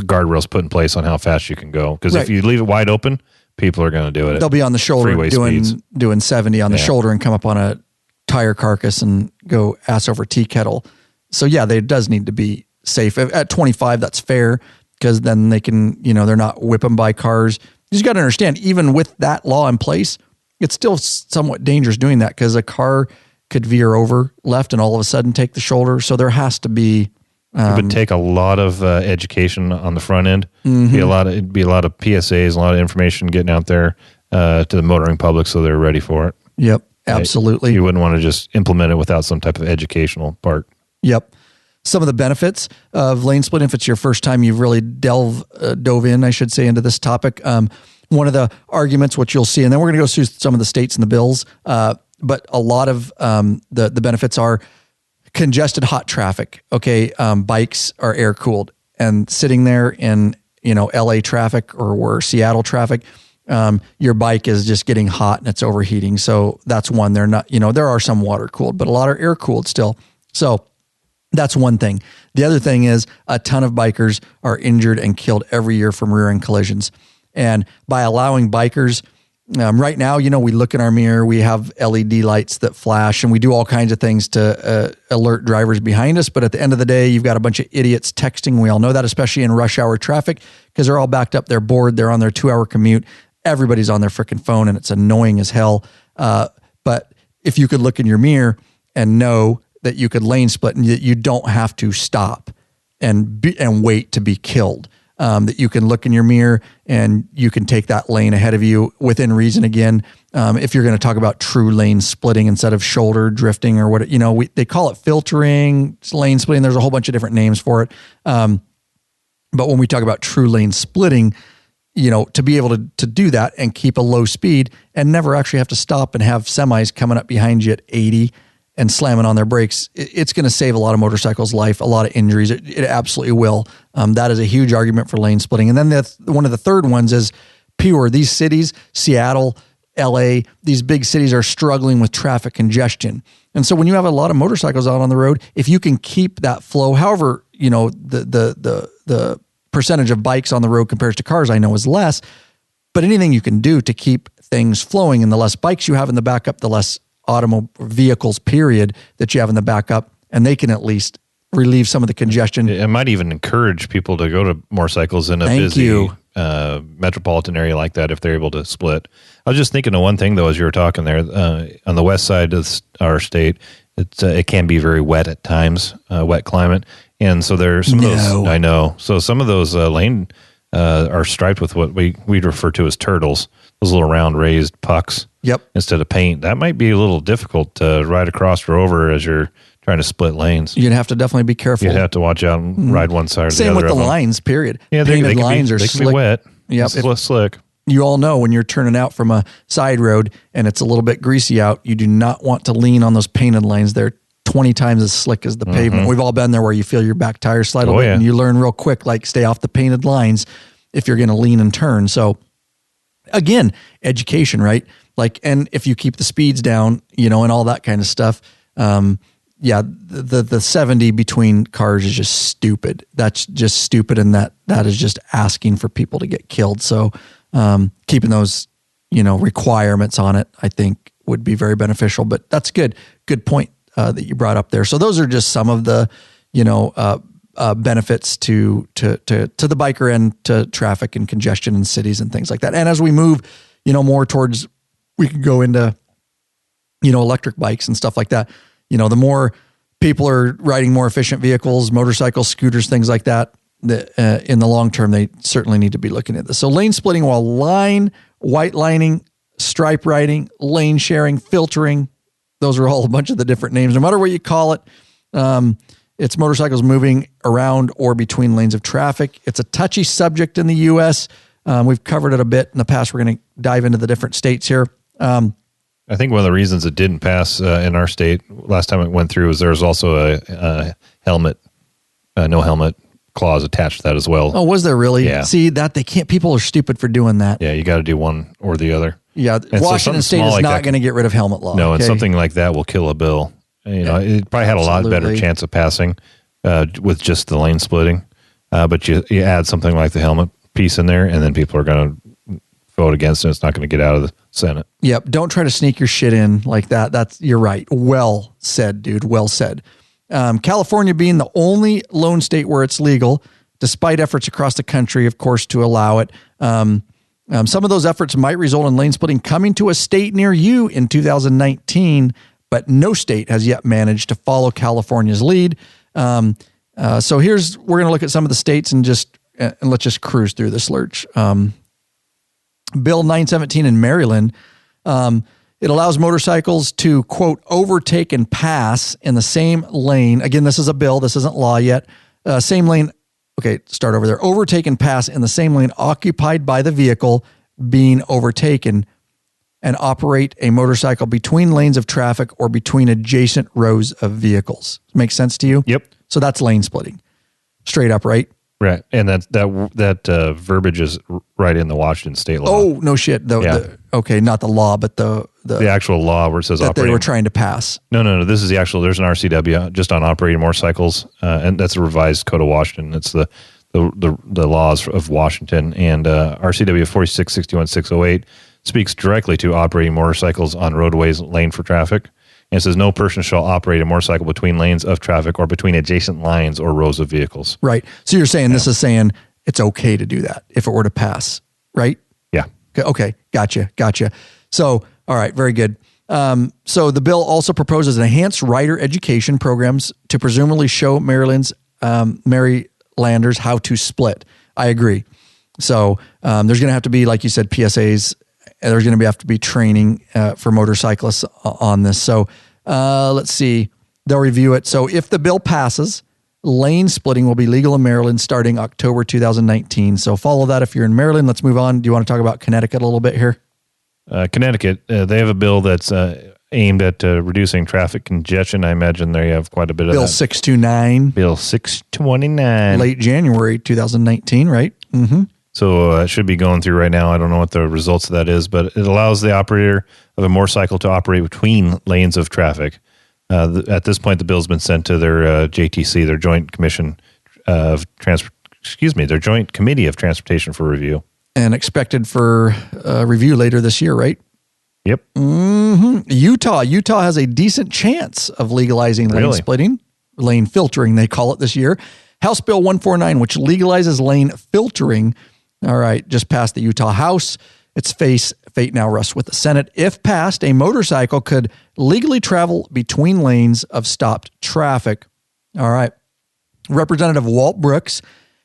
guardrails put in place on how fast you can go. Because if you leave it wide open, people are going to do it. They'll be on the shoulder doing 70 on the shoulder and come up on a tire carcass and go ass over tea kettle. So yeah, it does need to be safe. At 25, that's fair, because then they can, they're not whipping by cars. You just got to understand, even with that law in place, it's still somewhat dangerous doing that, because a car could veer over left and all of a sudden take the shoulder. So there has to be. It would take a lot of education on the front end. It'd be a lot of PSAs, a lot of information getting out there to the motoring public so they're ready for it. Yep, absolutely. You wouldn't want to just implement it without some type of educational part. Yep. Some of the benefits of lane splitting, if it's your first time you've really dove in, I should say, into this topic. One of the arguments, which you'll see, and then we're going to go through some of the states and the bills, but a lot of the benefits are congested hot traffic. Okay. Bikes are air cooled, and sitting there in, LA traffic or Seattle traffic, your bike is just getting hot and it's overheating. So that's one. They're not, there are some water cooled, but a lot are air cooled still. So that's one thing. The other thing is a ton of bikers are injured and killed every year from rear end collisions. And by allowing bikers, right now, we look in our mirror, we have LED lights that flash, and we do all kinds of things to alert drivers behind us. But at the end of the day, you've got a bunch of idiots texting. We all know that, especially in rush hour traffic, because they're all backed up. They're bored. They're on their 2-hour commute. Everybody's on their freaking phone, and it's annoying as hell. But if you could look in your mirror and know that you could lane split and that you don't have to stop and wait to be killed. That you can look in your mirror and you can take that lane ahead of you within reason. Again, if you're going to talk about true lane splitting instead of shoulder drifting or what, they call it filtering, lane splitting. There's a whole bunch of different names for it. But when we talk about true lane splitting, to be able to do that and keep a low speed and never actually have to stop and have semis coming up behind you at 80 and slamming on their brakes, it's going to save a lot of motorcycles' life, a lot of injuries. It absolutely will. That is a huge argument for lane splitting. And then one of the third ones is pure. These cities, Seattle, LA, these big cities are struggling with traffic congestion. And so when you have a lot of motorcycles out on the road, if you can keep that flow, however, the percentage of bikes on the road compared to cars, I know is less, but anything you can do to keep things flowing, and the less bikes you have in the backup, the less vehicles, period, that you have in the backup, and they can at least relieve some of the congestion. It might even encourage people to go to motorcycles in a busy metropolitan area like that if they're able to split. I was just thinking of one thing, though, as you were talking there. On the west side of our state, it can be very wet at times, wet climate. And so there's some of those, I know. So some of those lane are striped with what we'd refer to as turtles, those little round raised pucks. Yep. Instead of paint. That might be a little difficult to ride across or over as you're trying to split lanes. You'd have to definitely be careful. You'd have to watch out and ride one side or the other. Same with the lines, period. Yeah, painted lines are they can be wet. Yep. It's slick. You all know when you're turning out from a side road and it's a little bit greasy out, you do not want to lean on those painted lines. They're 20 times as slick as the pavement. We've all been there where you feel your back tire slide a bit and you learn real quick, like stay off the painted lines if you're going to lean and turn. So again, education, right? Like, and if you keep the speeds down, and all that kind of stuff, the 70 between cars is just stupid. That's just stupid. And that is just asking for people to get killed. So, keeping those, requirements on it, I think would be very beneficial, but that's good point, that you brought up there. So those are just some of the, benefits to the biker and to traffic and congestion in cities and things like that. And as we move, more towards, we can go into, electric bikes and stuff like that. The more people are riding more efficient vehicles, motorcycles, scooters, things like that, in the long term, they certainly need to be looking at this. So lane splitting while white lining, stripe riding, lane sharing, filtering, those are all a bunch of the different names. No matter what you call it, it's motorcycles moving around or between lanes of traffic. It's a touchy subject in the U.S. We've covered it a bit in the past. We're going to dive into the different states here. I think one of the reasons it didn't pass in our state last time it went through is there was also a helmet, no helmet clause attached to that as well. Oh, was there really? Yeah. See that they can't. People are stupid for doing that. Yeah, you got to do one or the other. Yeah, and Washington State is not going to get rid of helmet law. No, and something like that will kill a bill. It probably had a lot better chance of passing with just the lane splitting. But you add something like the helmet piece in there, and then people are going to vote against it. It's not going to get out of the Senate. Yep. Don't try to sneak your shit in like that. You're right. Well said, dude. Well said. California being the only lone state where it's legal, despite efforts across the country, of course, to allow it. Some of those efforts might result in lane splitting coming to a state near you in 2019, but no state has yet managed to follow California's lead. So we're going to look at some of the states and let's just cruise through this, Lurch. Bill 917 in Maryland, it allows motorcycles to, quote, overtake and pass in the same lane. Again, this is a bill. This isn't law yet. Same lane. Okay, start over there. Overtake and pass in the same lane occupied by the vehicle being overtaken and operate a motorcycle between lanes of traffic or between adjacent rows of vehicles. Make sense to you? Yep. So that's lane splitting. Straight up, right? Right. And that verbiage is right in the Washington state law. Oh, no shit. Okay, not the law, but the actual law where it says that operating. They were trying to pass. No. This is the actual, there's an RCW just on operating motorcycles, and that's a revised code of Washington. It's the laws of Washington, and RCW 4661608 speaks directly to operating motorcycles on roadways lane for traffic. And it says no person shall operate a motorcycle between lanes of traffic or between adjacent lines or rows of vehicles. Right. So you're saying this is saying it's okay to do that if it were to pass, right? Yeah. Okay. Gotcha. So, all right. Very good. So the bill also proposes enhanced rider education programs to presumably show Marylanders how to split. I agree. So there's going to have to be, like you said, PSAs. There's going to have to be training for motorcyclists on this. So let's see. They'll review it. So if the bill passes, lane splitting will be legal in Maryland starting October 2019. So follow that if you're in Maryland. Let's move on. Do you want to talk about Connecticut a little bit here? Connecticut, they have a bill that's aimed at reducing traffic congestion. I imagine they have quite a bit of Bill that. 629. Bill 629. Late January 2019, right? Mm-hmm. So it should be going through right now. I don't know what the results of that is, but it allows the operator of a motorcycle to operate between lanes of traffic. At this point, the bill's been sent to their JTC, their Joint Commission of their Joint Committee of Transportation for review. And expected for review later this year, right? Yep. Mm-hmm. Utah has a decent chance of legalizing lane splitting, lane filtering, they call it this year. House Bill 149, which legalizes lane filtering, all right, just passed the Utah House. Its fate now rests with the Senate. If passed, a motorcycle could legally travel between lanes of stopped traffic. All right. Representative Walt Brooks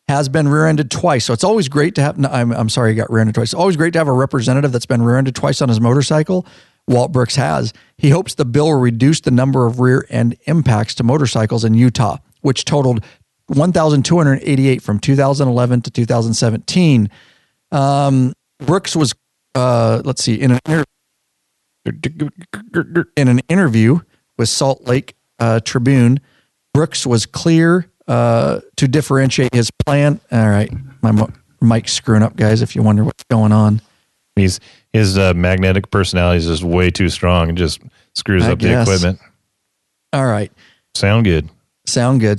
has been rear-ended twice. So it's always great to have, I'm sorry he got rear-ended twice. It's always great to have a representative that's been rear-ended twice on his motorcycle. Walt Brooks has. He hopes the bill will reduce the number of rear-end impacts to motorcycles in Utah, which totaled 1,288 from 2011 to 2017. Brooks was, in an interview with Salt Lake Tribune, Brooks was clear to differentiate his plan. All right, my mic's screwing up, guys, if you wonder what's going on. His magnetic personality is just way too strong and just screws up the equipment. All right. Sound good.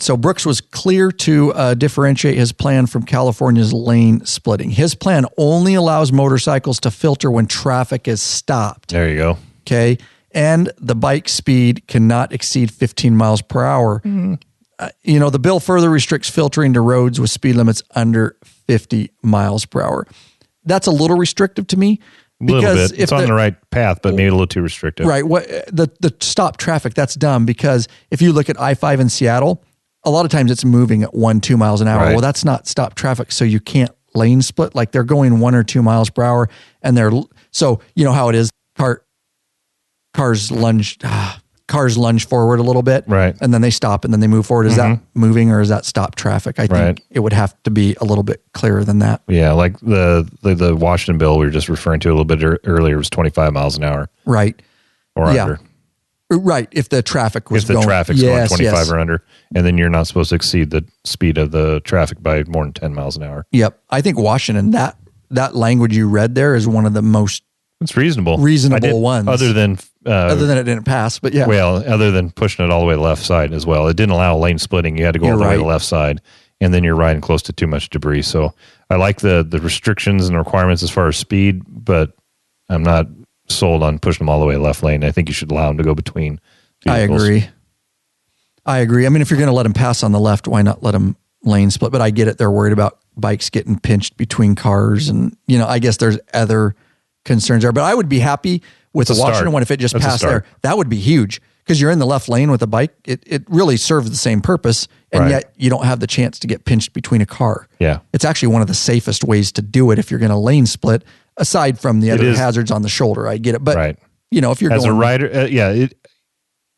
So Brooks was clear to differentiate his plan from California's lane splitting. His plan only allows motorcycles to filter when traffic is stopped. There you go. Okay. And the bike speed cannot exceed 15 miles per hour. Mm-hmm. The bill further restricts filtering to roads with speed limits under 50 miles per hour. That's a little restrictive to me. A little bit. It's on the right path, but maybe a little too restrictive. Right. What the stop traffic, that's dumb, because if you look at I-5 in Seattle, a lot of times it's moving at 1-2 miles an hour. Right. Well, that's not stop traffic, so you can't lane split. Like they're going 1 or 2 miles per hour, and so you know how it is. Cars lunge forward a little bit, right, and then they stop and then they move forward. Is that moving or is that stop traffic? I think it would have to be a little bit clearer than that. Yeah, like the Washington bill we were just referring to a little bit earlier was 25 miles an hour, right, or under, right. If the traffic was going 25 or under, and then you're not supposed to exceed the speed of the traffic by more than 10 miles an hour. Yep, I think Washington, that language you read there is one of the most. It's reasonable ones. Other than it didn't pass, but yeah. Well, other than pushing it all the way to the left side as well. It didn't allow lane splitting. You had to go all the way to the left side, and then you're riding close to too much debris. So I like the restrictions and requirements as far as speed, but I'm not sold on pushing them all the way to the left lane. I think you should allow them to go between vehicles. I agree. I mean, if you're going to let them pass on the left, why not let them lane split? But I get it. They're worried about bikes getting pinched between cars, and I guess there's other concerns there, but I would be happy with the Washington one if it just passed there. That would be huge, because you're in the left lane with a bike. It really serves the same purpose, and yet you don't have the chance to get pinched between a car. Yeah, it's actually one of the safest ways to do it if you're going to lane split, aside from the other hazards on the shoulder. I get it, but if you're as a rider,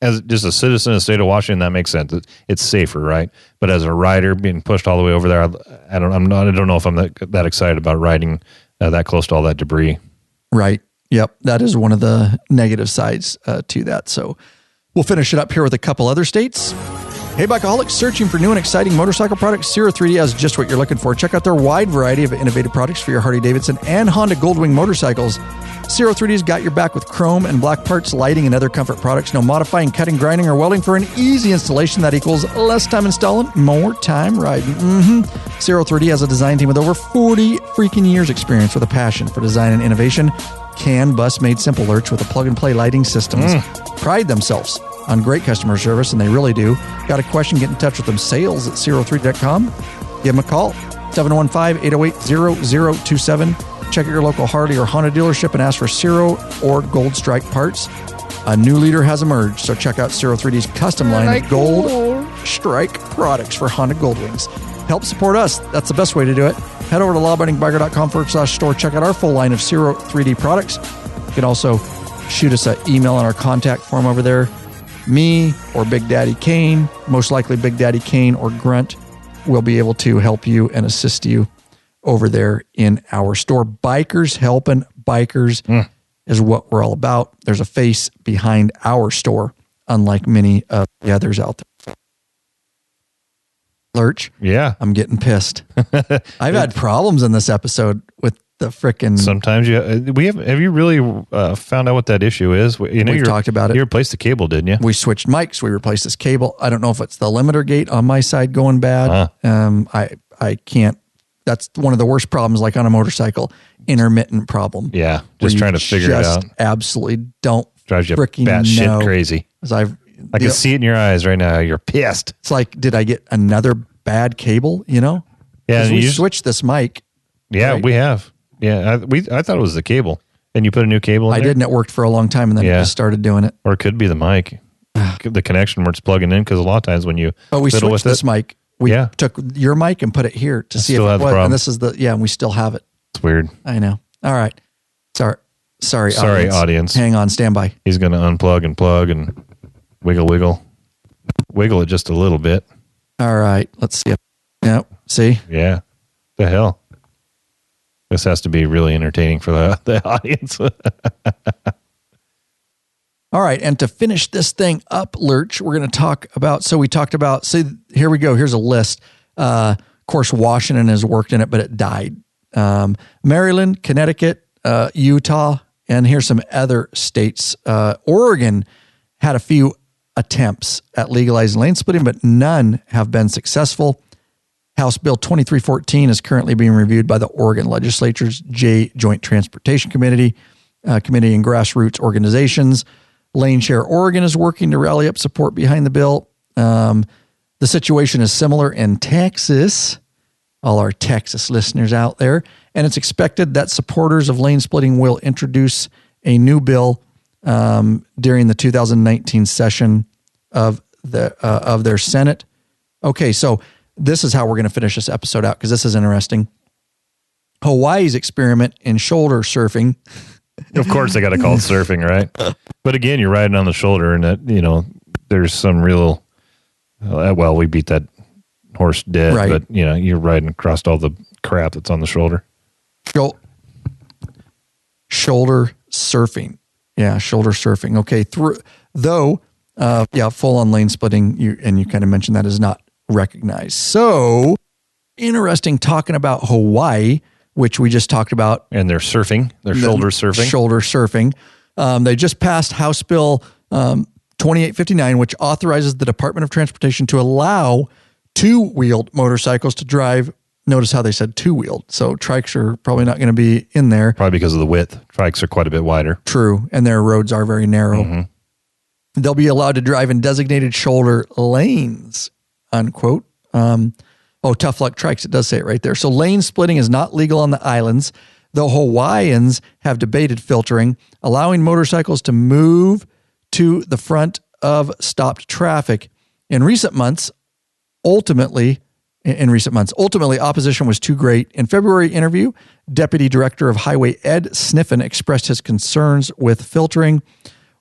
as just a citizen of the state of Washington, that makes sense. It's safer, right? But as a rider being pushed all the way over there, I don't know if I'm that excited about riding that close to all that debris. Right. Yep. That is one of the negative sides to that. So we'll finish it up here with a couple other states. Hey, bikeaholics, searching for new and exciting motorcycle products? Zero 3D has just what you're looking for. Check out their wide variety of innovative products for your Harley-Davidson and Honda Goldwing motorcycles. Zero 3D's got your back with chrome and black parts, lighting, and other comfort products. No modifying, cutting, grinding, or welding for an easy installation that equals less time installing, more time riding. Zero 3D has a design team with over 40 freaking years experience with a passion for design and innovation. CAN bus made simple. Lurch with a plug-and-play lighting systems. Pride themselves on great customer service, and they really do. Got a question? Get in touch with them. Sales at zero3d.com. Give them a call. 715-808-0027. Check out your local Harley or Honda dealership and ask for Zero or Gold Strike parts. A new leader has emerged, so check out Zero 3D's custom line of Gold Strike products for Honda Goldwings. Help support us. That's the best way to do it. Head over to lawabidingbiker.com/store. Check out our full line of Zero 3D products. You can also shoot us an email on our contact form over there. Me or Big Daddy Kane, most likely Big Daddy Kane or Grunt, will be able to help you and assist you over there in our store. Bikers helping bikers is what we're all about. There's a face behind our store, unlike many of the others out there. Lurch. Yeah. I'm getting pissed. I've had problems in this episode with the frickin'. Sometimes have you really found out what that issue is? We've talked about it. You replaced the cable, didn't you? We switched mics. We replaced this cable. I don't know if it's the limiter gate on my side going bad. I can't. That's one of the worst problems, like on a motorcycle, intermittent problem. Yeah. Just trying to figure it out. Absolutely don't. Drives you freaking batshit crazy. I can see it in your eyes right now. You're pissed. It's like, did I get another bad cable? Yeah. We switched this mic. Yeah, right? We have. Yeah. I thought it was the cable. And you put a new cable in I there? did, and it worked for a long time, and then it just started doing it. Or it could be the mic. The connection where it's plugging in, because a lot of times when you we switched this mic. We took your mic and put it here to see if it was. And this is and we still have it. It's weird. I know. All right. Sorry, audience. Hang on, stand by. He's going to unplug and plug and wiggle it just a little bit. All right. Let's see. Yep. See? Yeah. The hell. This has to be really entertaining for the audience. All right. And to finish this thing up, Lurch, we're going to talk about, here we go. Here's a list. Of course, Washington has worked in it, but it died. Maryland, Connecticut, Utah, and here's some other states. Oregon had a few attempts at legalizing lane splitting, but none have been successful. House Bill 2314 is currently being reviewed by the Oregon Legislature's Joint Transportation Committee and grassroots organizations. Lane Share Oregon is working to rally up support behind the bill. The situation is similar in Texas, all our Texas listeners out there, and it's expected that supporters of lane splitting will introduce a new bill during the 2019 session of their Senate. Okay, so this is how we're going to finish this episode out, because this is interesting. Hawaii's experiment in shoulder surfing. Of course, they got to call it surfing, right? But again, you're riding on the shoulder, and that there's some real. We beat that horse dead, right. But you're riding across all the crap that's on the shoulder. Shoulder surfing, shoulder surfing. Okay, full on lane splitting. You kind of mentioned that is not recognized. So interesting talking about Hawaii, which we just talked about. And they're surfing, shoulder surfing. Shoulder surfing. They just passed House Bill 2859, which authorizes the Department of Transportation to allow two-wheeled motorcycles to drive. Notice how they said two-wheeled. So trikes are probably not going to be in there. Probably because of the width. Trikes are quite a bit wider. True. And their roads are very narrow. Mm-hmm. They'll be allowed to drive in designated shoulder lanes, unquote. Tough luck trikes. It does say it right there. So lane splitting is not legal on the islands. The Hawaiians have debated filtering, allowing motorcycles to move to the front of stopped traffic. In recent months, ultimately, opposition was too great. In February interview, Deputy Director of Highway Ed Sniffen expressed his concerns with filtering.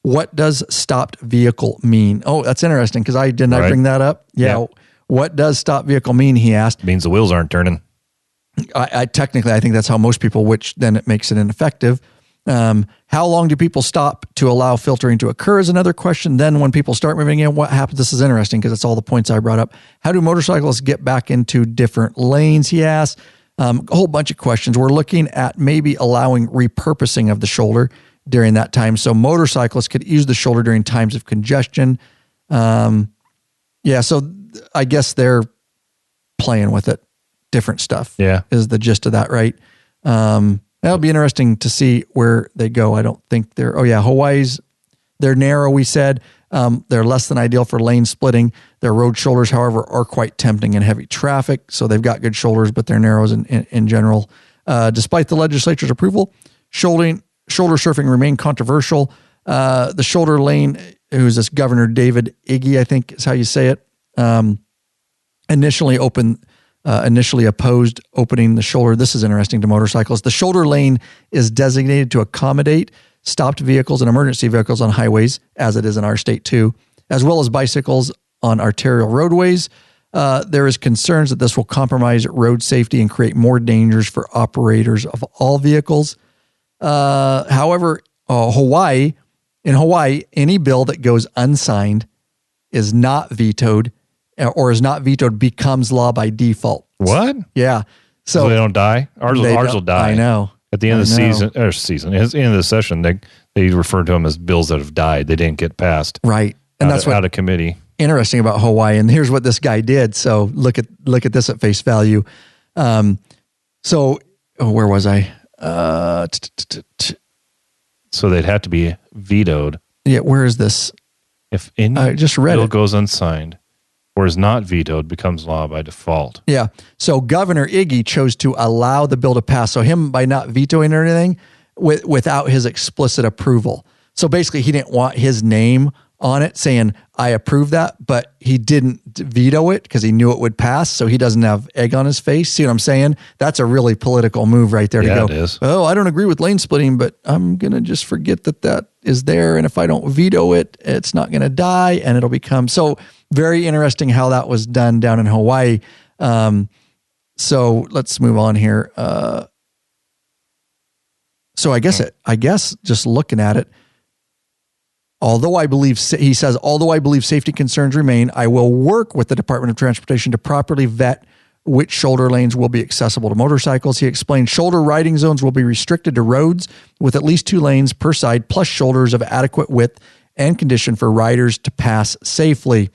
What does stopped vehicle mean? Oh, that's interesting, because I bring that up? Yeah. What does stopped vehicle mean, he asked. It means the wheels aren't turning. I technically, I think that's how most people, which then it makes it ineffective. How long do people stop to allow filtering to occur is another question. Then when people start moving in, what happens? This is interesting because it's all the points I brought up. How do motorcyclists get back into different lanes, he asked. A whole bunch of questions. We're looking at maybe allowing repurposing of the shoulder during that time. So motorcyclists could use the shoulder during times of congestion. So I guess they're playing with it. Different stuff. Yeah. Is the gist of that, right? That'll be interesting to see where they go. I don't think Hawaii's, they're narrow, we said. They're less than ideal for lane splitting. Their road shoulders, however, are quite tempting in heavy traffic. So they've got good shoulders, but they're narrows in general. Despite the legislature's approval, shoulder surfing remained controversial. The shoulder lane, who's this Governor David Iggy, I think is how you say it, initially opposed opening the shoulder. This is interesting to motorcycles. The shoulder lane is designated to accommodate stopped vehicles and emergency vehicles on highways, as it is in our state too, as well as bicycles on arterial roadways. There is concerns that this will compromise road safety and create more dangers for operators of all vehicles. However, in Hawaii, any bill that goes unsigned is not vetoed or is not vetoed becomes law by default. What? Yeah. So they don't die? Ours will die. I know. At the end of the season, at the end of the session, they refer to them as bills that have died. They didn't get passed. Right. And that's out of committee. Interesting about Hawaii. And here's what this guy did. So look at this at face value. So where was I? So they'd have to be vetoed. Yeah. Where is this? If any I just read bill it. goes unsigned or is not vetoed, becomes law by default. Yeah. So Governor Iggy chose to allow the bill to pass. So him by not vetoing or anything without his explicit approval. So basically he didn't want his name on it saying, I approve that, but he didn't veto it because he knew it would pass. So he doesn't have egg on his face. See what I'm saying? That's a really political move right there to go, it is. Oh, I don't agree with lane splitting, but I'm going to just forget that is there. And if I don't veto it, it's not going to die and it'll become so very interesting how that was done down in Hawaii. So let's move on here. So I guess just looking at it, although I believe safety concerns remain, I will work with the Department of Transportation to properly vet which shoulder lanes will be accessible to motorcycles. He explained shoulder riding zones will be restricted to roads with at least 2 lanes per side, plus shoulders of adequate width and condition for riders to pass safely.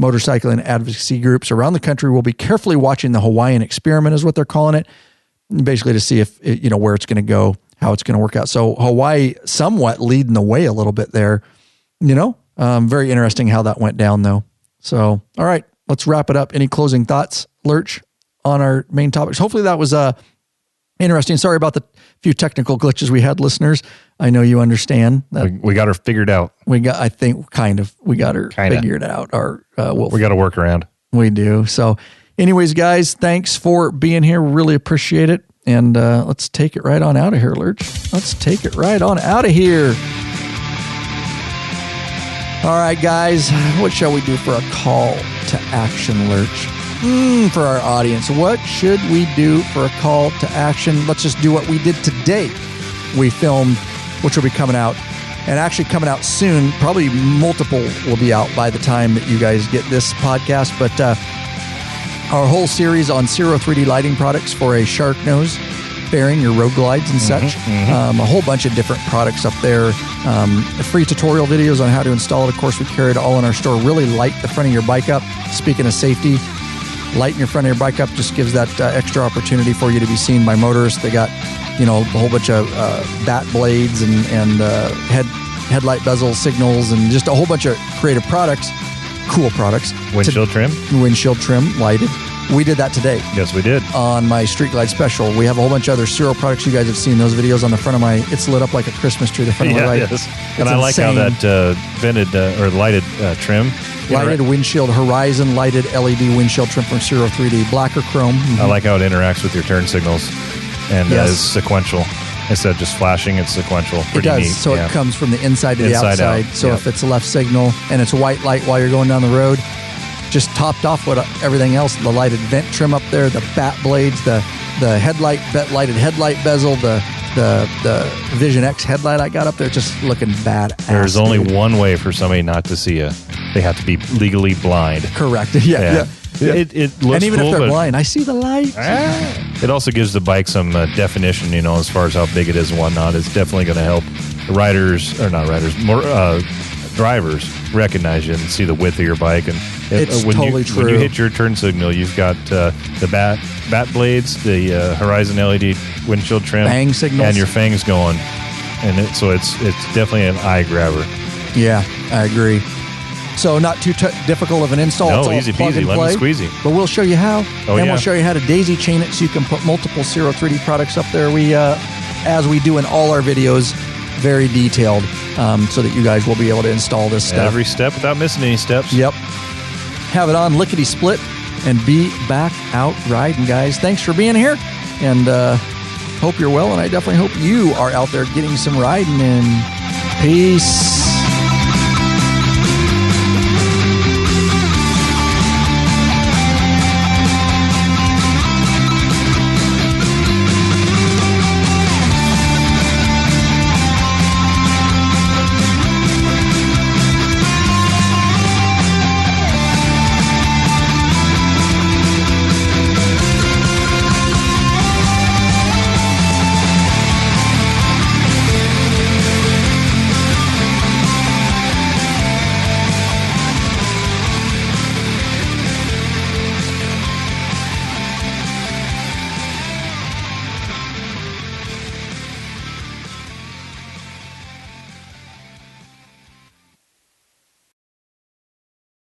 Motorcycling advocacy groups around the country will be carefully watching the Hawaiian experiment, is what they're calling it, basically to see if where it's going to go, how it's going to work out. So Hawaii somewhat leading the way a little bit there. Very interesting how that went down though. So, all right, let's wrap it up. Any closing thoughts, Lurch, on our main topics? Hopefully that was interesting. Sorry about the few technical glitches we had, listeners. I know you understand that we got her figured out. We got her figured out. We got to work around. We do. So anyways, guys, thanks for being here. Really appreciate it. And let's take it right on out of here, Lurch. Let's take it right on out of here. All right, guys, what shall we do for a call to action, Lurch? For our audience, what should we do for a call to action? Let's just do what we did today. We filmed, which will be coming out, and actually coming out soon. Probably multiple will be out by the time that you guys get this podcast. But our whole series on Zero 3D lighting products for a shark nose fairing, your road glides and such. A whole bunch of different products up there. Free tutorial videos on how to install it. Of course, we carry it all in our store. Really light the front of your bike up. Speaking of safety, lighting your front of your bike up just gives that extra opportunity for you to be seen by motorists. They got, a whole bunch of bat blades and headlight bezel signals and just a whole bunch of creative products, cool products. Windshield trim lighted. We did that today. Yes, we did. On my Street Glide Special. We have a whole bunch of other Zero products. You guys have seen those videos on the front of it's lit up like a Christmas tree, the front of my right. Yes. And I like how that vented or lighted trim. Lighted windshield, Horizon lighted LED windshield trim from Zero 3D, black or chrome. I like how it interacts with your turn signals and is sequential. Instead of just flashing, it's sequential. Pretty neat. So it comes from the inside to the outside. So if it's a left signal and it's a white light while you're going down the road, just topped off with everything else, the lighted vent trim up there, the bat blades, the lighted headlight bezel, the Vision X headlight I got up there, just looking badass. There's only one way for somebody not to see you. They have to be legally blind. Correct. Yeah. It looks and even cool, if they're blind, I see the light. It also gives the bike some definition, as far as how big it is and whatnot. It's definitely going to help drivers recognize you and see the width of your bike. And it's totally true. When you hit your turn signal, you've got the bat blades, the Horizon LED windshield trim, bang signals, and your fangs going. And it's definitely an eye grabber. Yeah, I agree. So not too difficult of an install. No, it's all easy plug peasy, and lemon play. squeezy. But we'll show you how. We'll show you how to daisy chain it so you can put multiple Zero 3D products up there. We, as we do in all our videos, very detailed, so that you guys will be able to install this stuff. Every step without missing any steps. Yep. Have it on lickety split and be back out riding, guys. Thanks for being here, and hope you're well, and I definitely hope you are out there getting some riding in. Peace.